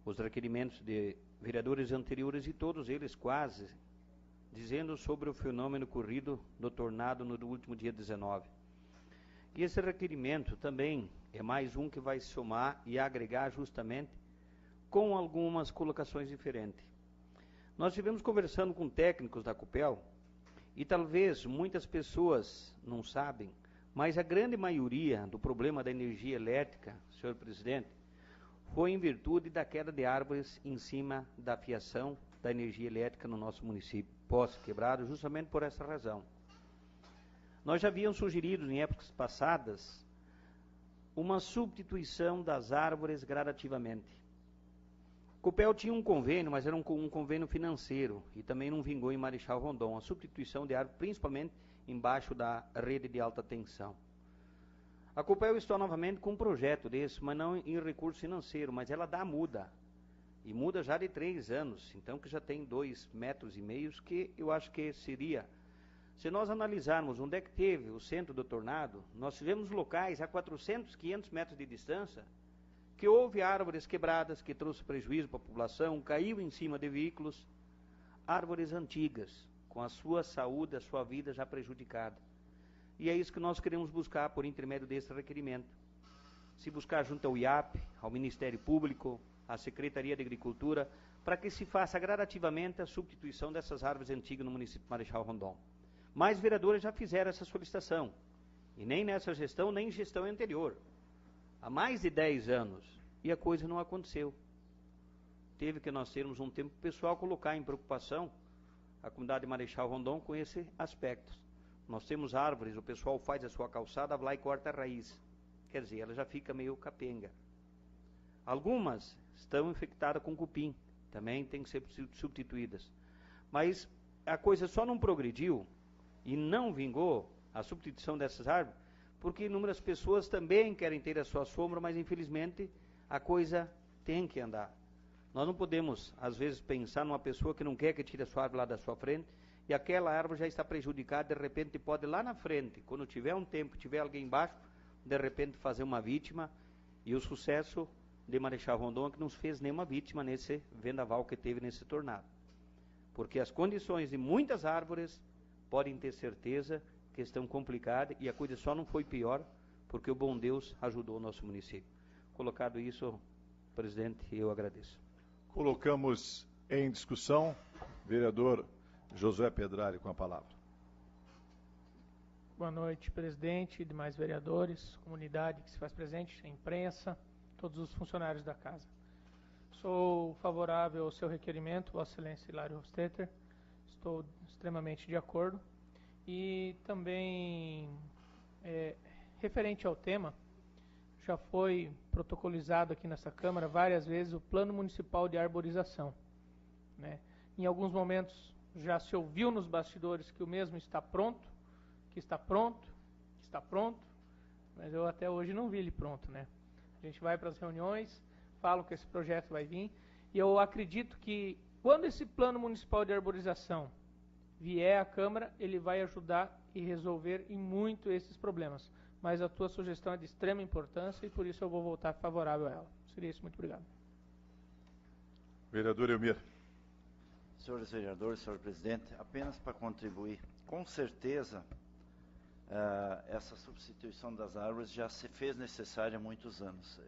os requerimentos de vereadores anteriores, e todos eles quase dizendo sobre o fenômeno ocorrido do tornado no último dia 19. E esse requerimento também é mais um que vai somar e agregar justamente com algumas colocações diferentes. Nós estivemos conversando com técnicos da Copel, e talvez muitas pessoas não sabem, mas a grande maioria do problema da energia elétrica, senhor presidente, foi em virtude da queda de árvores em cima da fiação da energia elétrica no nosso município, postes quebrados, justamente por essa razão. Nós já havíamos sugerido em épocas passadas uma substituição das árvores gradativamente. Copel tinha um convênio, mas era um convênio financeiro, e também não vingou em Marechal Rondon, a substituição de árvores, principalmente embaixo da rede de alta tensão. A Copel está novamente com um projeto desse, mas não em recurso financeiro, mas ela dá muda, e muda já de 3 anos, então que já tem 2,5 metros, que eu acho que seria, se nós analisarmos onde é que teve o centro do tornado, nós tivemos locais a 400, 500 metros de distância, que houve árvores quebradas, que trouxe prejuízo para a população, caiu em cima de veículos, árvores antigas, com a sua saúde, a sua vida já prejudicada. E é isso que nós queremos buscar por intermédio desse requerimento. Se buscar junto ao IAP, ao Ministério Público, à Secretaria de Agricultura, para que se faça gradativamente a substituição dessas árvores antigas no município de Marechal Rondon. Mais vereadores já fizeram essa solicitação, e nem nessa gestão, nem em gestão anterior. Há mais de 10 anos, e a coisa não aconteceu. Teve que nós termos um tempo pessoal colocar em preocupação a comunidade de Marechal Rondon com esse aspecto. Nós temos árvores, o pessoal faz a sua calçada, vai lá e corta a raiz. Quer dizer, ela já fica meio capenga. Algumas estão infectadas com cupim, também tem que ser substituídas. Mas a coisa só não progrediu e não vingou a substituição dessas árvores, porque inúmeras pessoas também querem ter a sua sombra, mas infelizmente a coisa tem que andar. Nós não podemos, às vezes, pensar numa pessoa que não quer que tire a sua árvore lá da sua frente, e aquela árvore já está prejudicada, de repente pode lá na frente, quando tiver um tempo, tiver alguém embaixo, de repente fazer uma vítima, e o sucesso de Marechal Rondon é que não fez nenhuma vítima nesse vendaval que teve nesse tornado. Porque as condições de muitas árvores, podem ter certeza que estão complicadas, e a coisa só não foi pior, porque o bom Deus ajudou o nosso município. Colocado isso, presidente, eu agradeço. Colocamos em discussão, vereador Josué Pedrali com a palavra. Boa noite, presidente, demais vereadores, comunidade que se faz presente, a imprensa, todos os funcionários da casa. Sou favorável ao seu requerimento, Vossa Excelência Hilário Hofstetter, estou extremamente de acordo. E também, referente ao tema, já foi protocolizado aqui nessa Câmara várias vezes o Plano Municipal de Arborização, né? Em alguns momentos já se ouviu nos bastidores que o mesmo está pronto, que está pronto, que está pronto, mas eu até hoje não vi ele pronto, né? A gente vai para as reuniões, fala que esse projeto vai vir, e eu acredito que quando esse Plano Municipal de Arborização vier à Câmara, ele vai ajudar e resolver em muito esses problemas. Mas a tua sugestão é de extrema importância e por isso eu vou votar favorável a ela. Seria isso, muito obrigado. Vereador Elmir. Senhores vereadores, senhor presidente, apenas para contribuir. Com certeza, essa substituição das árvores já se fez necessária há muitos anos.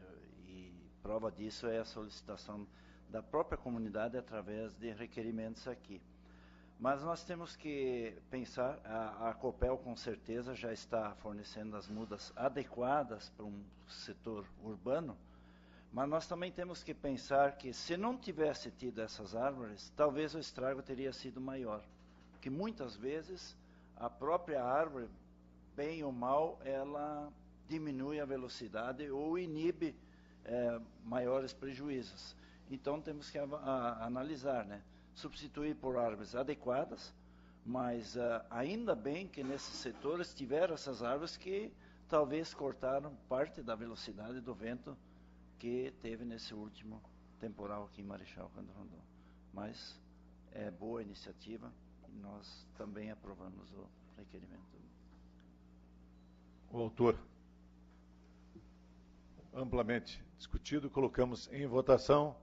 E prova disso é a solicitação da própria comunidade através de requerimentos aqui. Mas nós temos que pensar, a Copel com certeza já está fornecendo as mudas adequadas para um setor urbano, mas nós também temos que pensar que se não tivesse tido essas árvores, talvez o estrago teria sido maior. Porque muitas vezes a própria árvore, bem ou mal, ela diminui a velocidade ou inibe maiores prejuízos. Então temos que analisar, né? Substituir por árvores adequadas, mas ainda bem que nesses setores tiveram essas árvores que talvez cortaram parte da velocidade do vento que teve nesse último temporal aqui em Marechal Rondon. Mas é boa iniciativa e nós também aprovamos o requerimento. O autor. Amplamente discutido, colocamos em votação.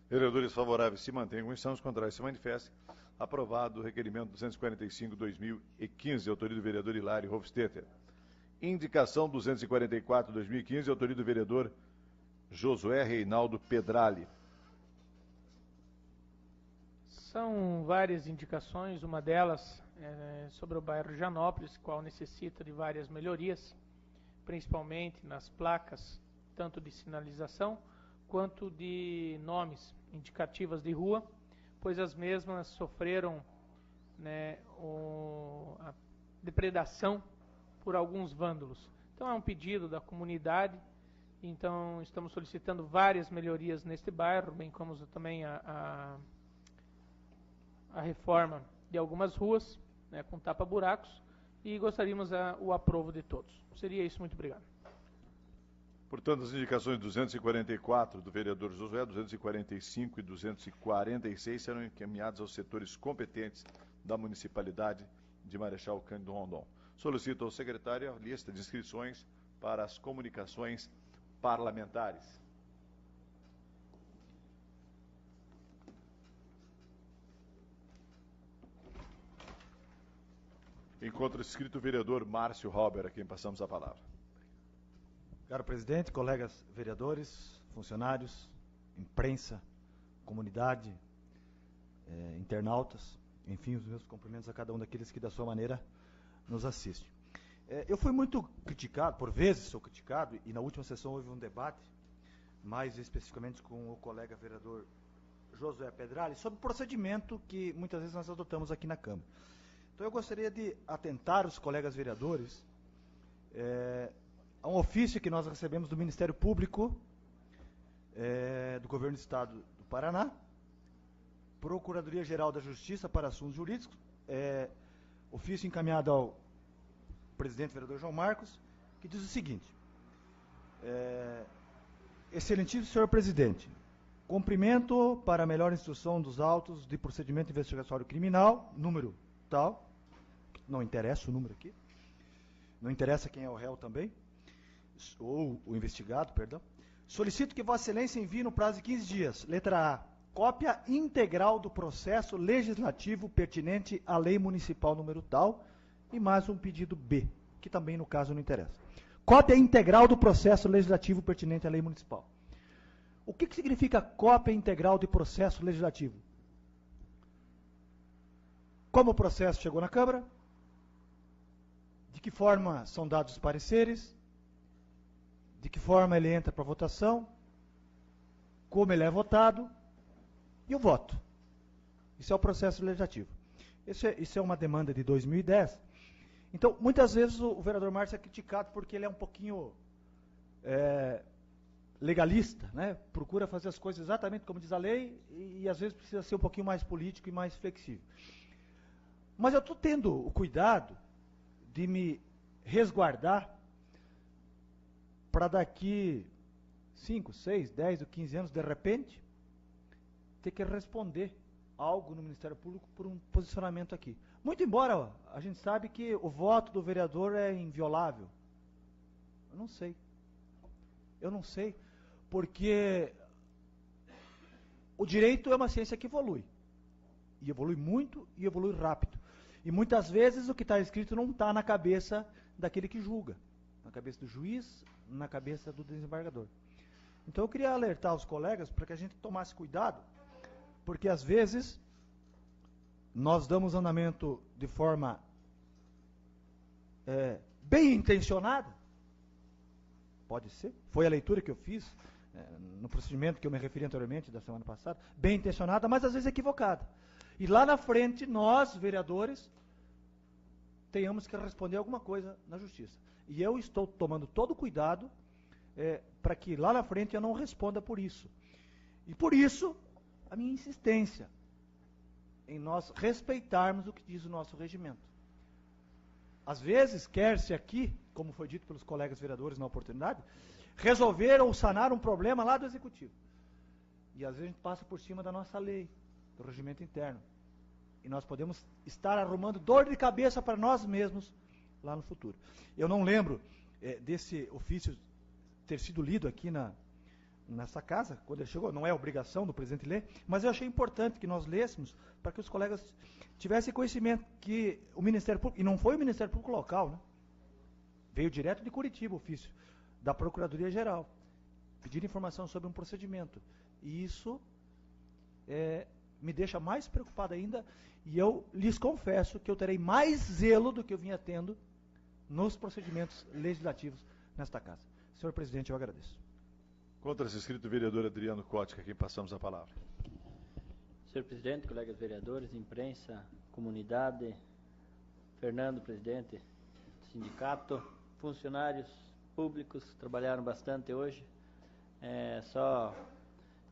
Vereadores favoráveis se mantêm com os contrários se manifestem. Aprovado o requerimento 245/2015, autoria do vereador Hilário Hofstetter. Indicação 244/2015, autoria do vereador Josué Reinaldo Pedrali. São várias indicações, uma delas é sobre o bairro Janópolis, qual necessita de várias melhorias, principalmente nas placas, tanto de sinalização quanto de nomes indicativas de rua, pois as mesmas sofreram, né, a depredação por alguns vândalos. Então é um pedido da comunidade, então estamos solicitando várias melhorias neste bairro, bem como também a reforma de algumas ruas, né, com tapa-buracos, e gostaríamos o aprovo de todos. Seria isso, muito obrigado. Portanto, as indicações 244 do vereador Josué, 245 e 246 serão encaminhadas aos setores competentes da municipalidade de Marechal Cândido Rondon. Solicito ao secretário a lista de inscrições para as comunicações parlamentares. Encontra-se inscrito o vereador Márcio Halber, a quem passamos a palavra. Caro presidente, colegas vereadores, funcionários, imprensa, comunidade, internautas, enfim, os meus cumprimentos a cada um daqueles que, da sua maneira, nos assistem. Eu fui muito criticado, por vezes sou criticado, e na última sessão houve um debate, mais especificamente com o colega vereador Josué Pedrali, sobre o procedimento que muitas vezes nós adotamos aqui na Câmara. Então eu gostaria de atentar os colegas vereadores a um ofício que nós recebemos do Ministério Público do Governo do Estado do Paraná, Procuradoria-Geral da Justiça para Assuntos Jurídicos, ofício encaminhado ao presidente vereador João Marcos, que diz o seguinte: excelentíssimo senhor presidente, cumprimento para a melhor instrução dos autos de procedimento investigatório criminal, número tal, não interessa o número aqui, não interessa quem é o réu também, ou o investigado, perdão. Solicito que Vossa Excelência envie no prazo de 15 dias, letra A, cópia integral do processo legislativo pertinente à lei municipal número tal, e mais um pedido B, que também no caso não interessa. Cópia integral do processo legislativo pertinente à lei municipal. O que significa cópia integral de processo legislativo? Como o processo chegou na Câmara, de que forma são dados os pareceres, de que forma ele entra para votação, como ele é votado e o voto. Isso é o processo legislativo. Isso é uma demanda de 2010. Então, muitas vezes o vereador Márcio é criticado porque ele é um pouquinho legalista, né? Procura fazer as coisas exatamente como diz a lei e às vezes precisa ser um pouquinho mais político e mais flexível. Mas eu estou tendo o cuidado de me resguardar para daqui 5, 6, 10 ou 15 anos, de repente, ter que responder algo no Ministério Público por um posicionamento aqui. Muito embora a gente sabe que o voto do vereador é inviolável. Eu não sei. Eu não sei, porque o direito é uma ciência que evolui. E evolui muito e evolui rápido. E muitas vezes o que está escrito não está na cabeça daquele que julga, na cabeça do juiz, na cabeça do desembargador. Então eu queria alertar os colegas para que a gente tomasse cuidado, porque às vezes nós damos andamento de forma bem intencionada, pode ser, foi a leitura que eu fiz no procedimento que eu me referi anteriormente, da semana passada, bem intencionada, mas às vezes equivocada. E lá na frente, nós, vereadores, tenhamos que responder alguma coisa na justiça. E eu estou tomando todo o cuidado para que lá na frente eu não responda por isso. E por isso, a minha insistência em nós respeitarmos o que diz o nosso regimento. Às vezes, quer-se aqui, como foi dito pelos colegas vereadores na oportunidade, resolver ou sanar um problema lá do Executivo. E às vezes a gente passa por cima da nossa lei, do regimento interno. E nós podemos estar arrumando dor de cabeça para nós mesmos lá no futuro. Eu não lembro desse ofício ter sido lido aqui nessa casa, quando ele chegou, não é obrigação do presidente ler, mas eu achei importante que nós lêssemos para que os colegas tivessem conhecimento que o Ministério Público, e não foi o Ministério Público local, né? Veio direto de Curitiba o ofício da Procuradoria-Geral, pedindo informação sobre um procedimento. E isso me deixa mais preocupado ainda, e eu lhes confesso que eu terei mais zelo do que eu vinha tendo nos procedimentos legislativos nesta casa. Senhor presidente, eu agradeço. Contra esse inscrito, o vereador Adriano Cotti, a quem passamos a palavra. Senhor presidente, colegas vereadores, imprensa, comunidade, Fernando, presidente do sindicato, funcionários públicos que trabalharam bastante hoje. Só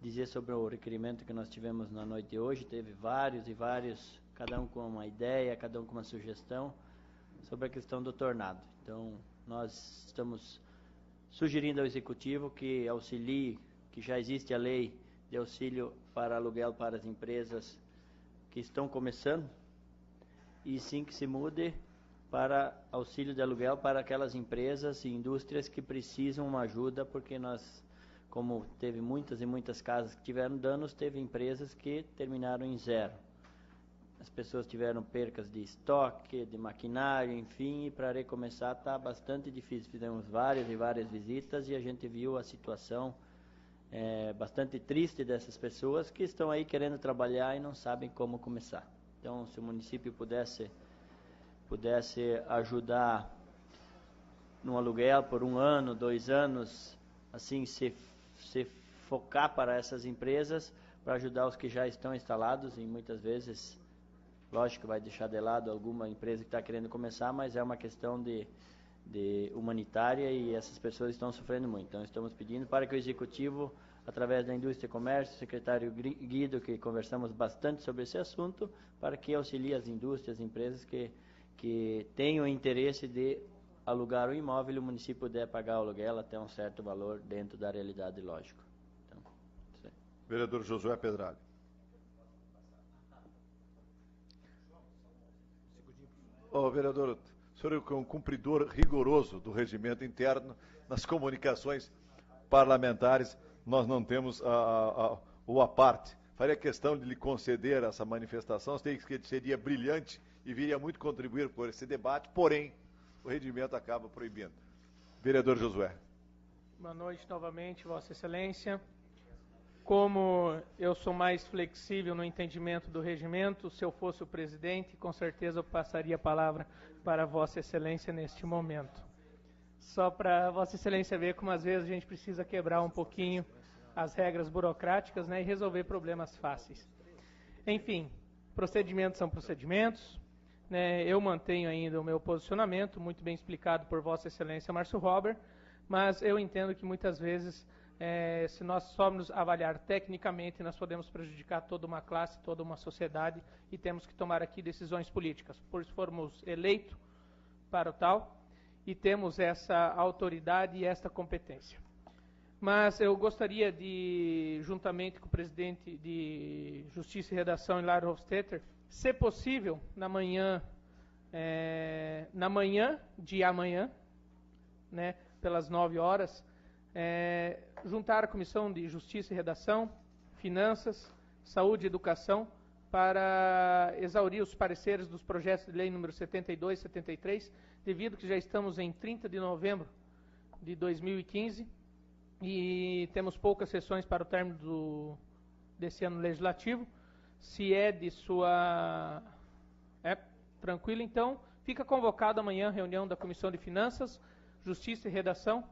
dizer sobre o requerimento que nós tivemos na noite de hoje, teve vários e vários, cada um com uma ideia, cada um com uma sugestão sobre a questão do tornado. Então, nós estamos sugerindo ao Executivo que auxilie, que já existe a lei de auxílio para aluguel para as empresas que estão começando, e sim que se mude para auxílio de aluguel para aquelas empresas e indústrias que precisam uma ajuda, porque nós, como teve muitas e muitas casas que tiveram danos, teve empresas que terminaram em zero. As pessoas tiveram percas de estoque, de maquinário, enfim, e para recomeçar está bastante difícil. Fizemos várias e várias visitas e a gente viu a situação bastante triste dessas pessoas que estão aí querendo trabalhar e não sabem como começar. Então, se o município pudesse ajudar no aluguel por 1 ano, 2 anos, assim, se focar para essas empresas, para ajudar os que já estão instalados, e muitas vezes, lógico, vai deixar de lado alguma empresa que está querendo começar, mas é uma questão de humanitária e essas pessoas estão sofrendo muito. Então, estamos pedindo para que o Executivo, através da Indústria e Comércio, o secretário Guido, que conversamos bastante sobre esse assunto, para que auxilie as indústrias, as empresas que tenham interesse de alugar o imóvel e o município puder pagar o aluguel até um certo valor dentro da realidade, lógico. Então, isso aí. Vereador Josué Pedralli. Vereador, o senhor é um cumpridor rigoroso do regimento interno nas comunicações parlamentares. Nós não temos o à parte. Faria questão de lhe conceder essa manifestação, sei que seria brilhante e viria muito contribuir por esse debate, porém, o regimento acaba proibindo. Vereador Josué. Boa noite novamente, Vossa Excelência. Como eu sou mais flexível no entendimento do regimento, se eu fosse o presidente, com certeza eu passaria a palavra para Vossa Excelência neste momento. Só para Vossa Excelência ver como às vezes a gente precisa quebrar um pouquinho as regras burocráticas, né, e resolver problemas fáceis. Enfim, procedimentos são procedimentos, né, eu mantenho ainda o meu posicionamento, muito bem explicado por Vossa Excelência Márcio Robert, mas eu entendo que muitas vezes, se nós só nos avaliar tecnicamente, nós podemos prejudicar toda uma classe, toda uma sociedade, e temos que tomar aqui decisões políticas. Por isso fomos eleitos para o tal, e temos essa autoridade e esta competência. Mas eu gostaria de, juntamente com o presidente de Justiça e Redação, Hilário Hofstetter, se possível, na manhã de amanhã, né, pelas 9 horas, juntar a Comissão de Justiça e Redação, Finanças, Saúde e Educação, para exaurir os pareceres dos projetos de lei número 72 e 73, devido que já estamos em 30 de novembro de 2015 e temos poucas sessões para o término desse ano legislativo. Se é de sua... tranquilo, então, fica convocada amanhã a reunião da Comissão de Finanças, Justiça e Redação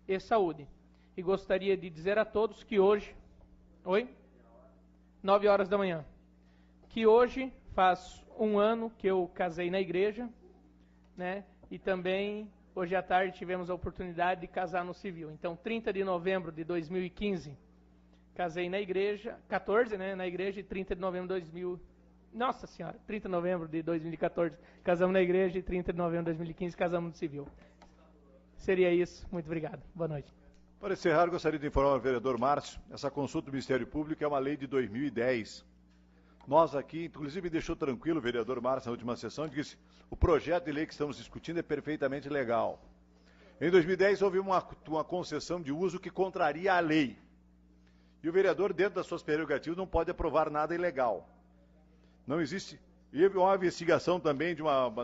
e Saúde. E gostaria de dizer a todos que hoje... 9 horas da manhã. Que hoje faz 1 ano que eu casei na igreja, né? E também, hoje à tarde, tivemos a oportunidade de casar no civil. Então, 30 de novembro de 2015, casei na igreja, 14, né? Na igreja, e 30 de novembro de 2000... Nossa Senhora, 30 de novembro de 2014, casamos na igreja, e 30 de novembro de 2015, casamos no civil. Seria isso. Muito obrigado. Boa noite. Para encerrar, gostaria de informar o vereador Márcio, essa consulta do Ministério Público é uma lei de 2010. Nós aqui, inclusive, me deixou tranquilo o vereador Márcio na última sessão, disse que o projeto de lei que estamos discutindo é perfeitamente legal. Em 2010 houve uma concessão de uso que contraria a lei. E o vereador, dentro das suas prerrogativas, não pode aprovar nada ilegal. Não existe. E houve uma investigação também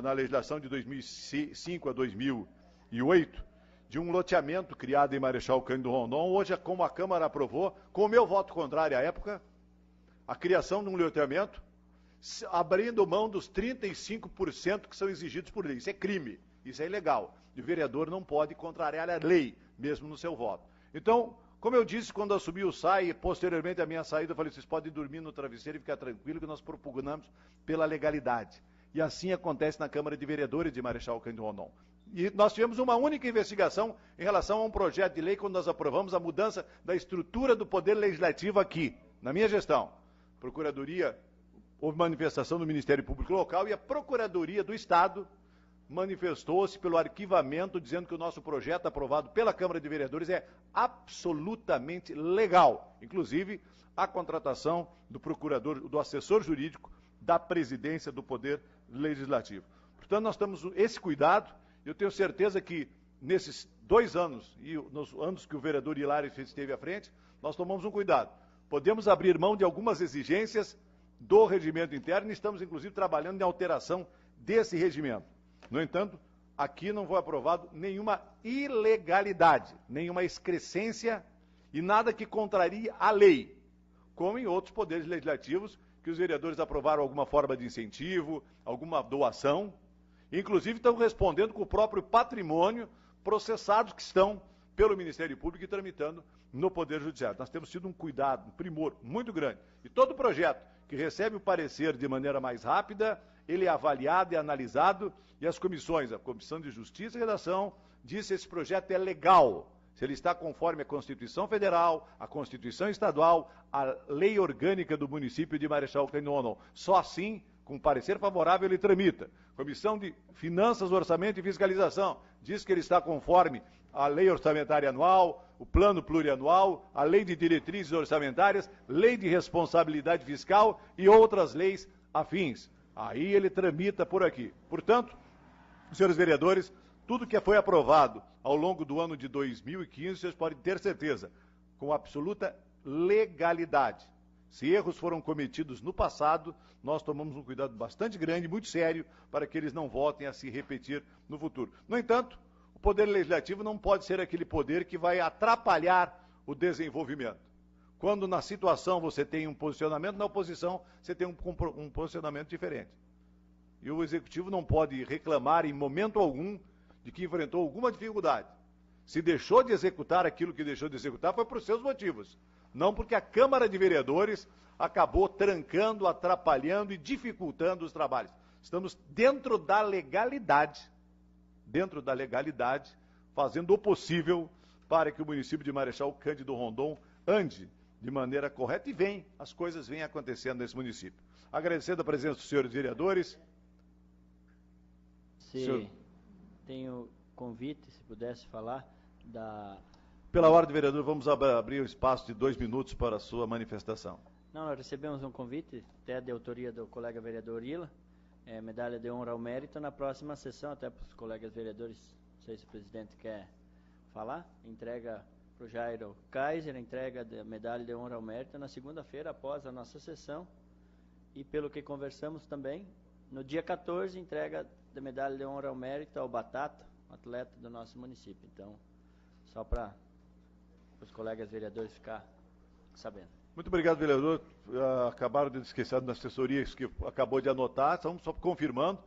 na legislação de 2005 a 2008, de um loteamento criado em Marechal Cândido Rondon. Hoje, como a Câmara aprovou, com o meu voto contrário à época, a criação de um loteamento, abrindo mão dos 35% que são exigidos por lei. Isso é crime, isso é ilegal. E o vereador não pode contrariar a lei, mesmo no seu voto. Então, como eu disse, quando assumi o SAI, e posteriormente a minha saída, eu falei, vocês podem dormir no travesseiro e ficar tranquilo que nós propugnamos pela legalidade. E assim acontece na Câmara de Vereadores de Marechal Cândido Rondon. E nós tivemos uma única investigação em relação a um projeto de lei, quando nós aprovamos a mudança da estrutura do Poder Legislativo aqui, na minha gestão. Procuradoria, houve manifestação do Ministério Público Local e a Procuradoria do Estado manifestou-se pelo arquivamento, dizendo que o nosso projeto aprovado pela Câmara de Vereadores é absolutamente legal. Inclusive, a contratação do procurador, do assessor jurídico da presidência do Poder Legislativo. Portanto, nós temos esse cuidado. Eu tenho certeza que nesses 2 anos, e nos anos que o vereador Hilário esteve à frente, nós tomamos um cuidado. Podemos abrir mão de algumas exigências do regimento interno e estamos, inclusive, trabalhando em alteração desse regimento. No entanto, aqui não foi aprovado nenhuma ilegalidade, nenhuma excrescência e nada que contrarie a lei, como em outros poderes legislativos, que os vereadores aprovaram alguma forma de incentivo, alguma doação, inclusive estão respondendo com o próprio patrimônio, processados que estão pelo Ministério Público e tramitando no Poder Judiciário. Nós temos tido um cuidado, um primor muito grande. E todo projeto que recebe o parecer de maneira mais rápida, ele é avaliado e analisado, e as comissões, a Comissão de Justiça e Redação, diz se esse projeto é legal, se ele está conforme a Constituição Federal, a Constituição Estadual, a Lei Orgânica do município de Marechal Cândido Rondon. Só assim, com parecer favorável, ele tramita. Comissão de Finanças, Orçamento e Fiscalização diz que ele está conforme a Lei Orçamentária Anual, o Plano Plurianual, a Lei de Diretrizes Orçamentárias, Lei de Responsabilidade Fiscal e outras leis afins. Aí ele tramita por aqui. Portanto, senhores vereadores, tudo que foi aprovado ao longo do ano de 2015, vocês podem ter certeza, com absoluta legalidade. Se erros foram cometidos no passado, nós tomamos um cuidado bastante grande, muito sério, para que eles não voltem a se repetir no futuro. No entanto, o Poder Legislativo não pode ser aquele poder que vai atrapalhar o desenvolvimento. Quando na situação você tem um posicionamento, na oposição você tem um posicionamento diferente. E o Executivo não pode reclamar em momento algum de que enfrentou alguma dificuldade. Se deixou de executar aquilo que deixou de executar, foi por seus motivos. Não porque a Câmara de Vereadores acabou trancando, atrapalhando e dificultando os trabalhos. Estamos dentro da legalidade, fazendo o possível para que o município de Marechal Cândido Rondon ande de maneira correta e as coisas vêm acontecendo nesse município. Agradecendo a presença dos senhores vereadores. Tenho convite, se pudesse falar, Pela ordem, vereador, vamos abrir o espaço de 2 minutos para a sua manifestação. Não, nós recebemos um convite, até de autoria do colega vereador Ila, medalha de honra ao mérito, na próxima sessão, até para os colegas vereadores, não sei se o presidente quer falar, entrega para o Jairo Kaiser, entrega da medalha de honra ao mérito na segunda-feira, após a nossa sessão, e pelo que conversamos também, no dia 14, entrega da medalha de honra ao mérito ao Batata, atleta do nosso município. Então, só para os colegas vereadores ficar sabendo. Muito obrigado, vereador. Acabaram de esquecer das assessorias que acabou de anotar, estamos só confirmando.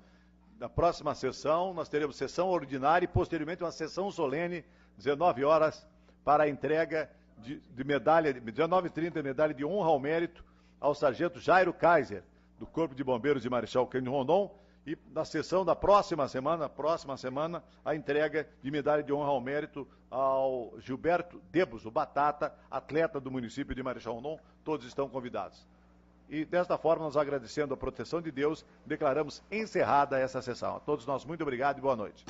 Na próxima sessão, nós teremos sessão ordinária e, posteriormente, uma sessão solene, 19 horas, para a entrega de medalha, 19h30, medalha de honra ao mérito ao sargento Jairo Kaiser, do Corpo de Bombeiros de Marechal Cândido Rondon, e na sessão da próxima semana, a entrega de medalha de honra ao mérito ao Gilberto Debos, o Batata, atleta do município de Marechal Rondon. Todos estão convidados. E desta forma, nós agradecendo a proteção de Deus, declaramos encerrada essa sessão. A todos nós, muito obrigado e boa noite.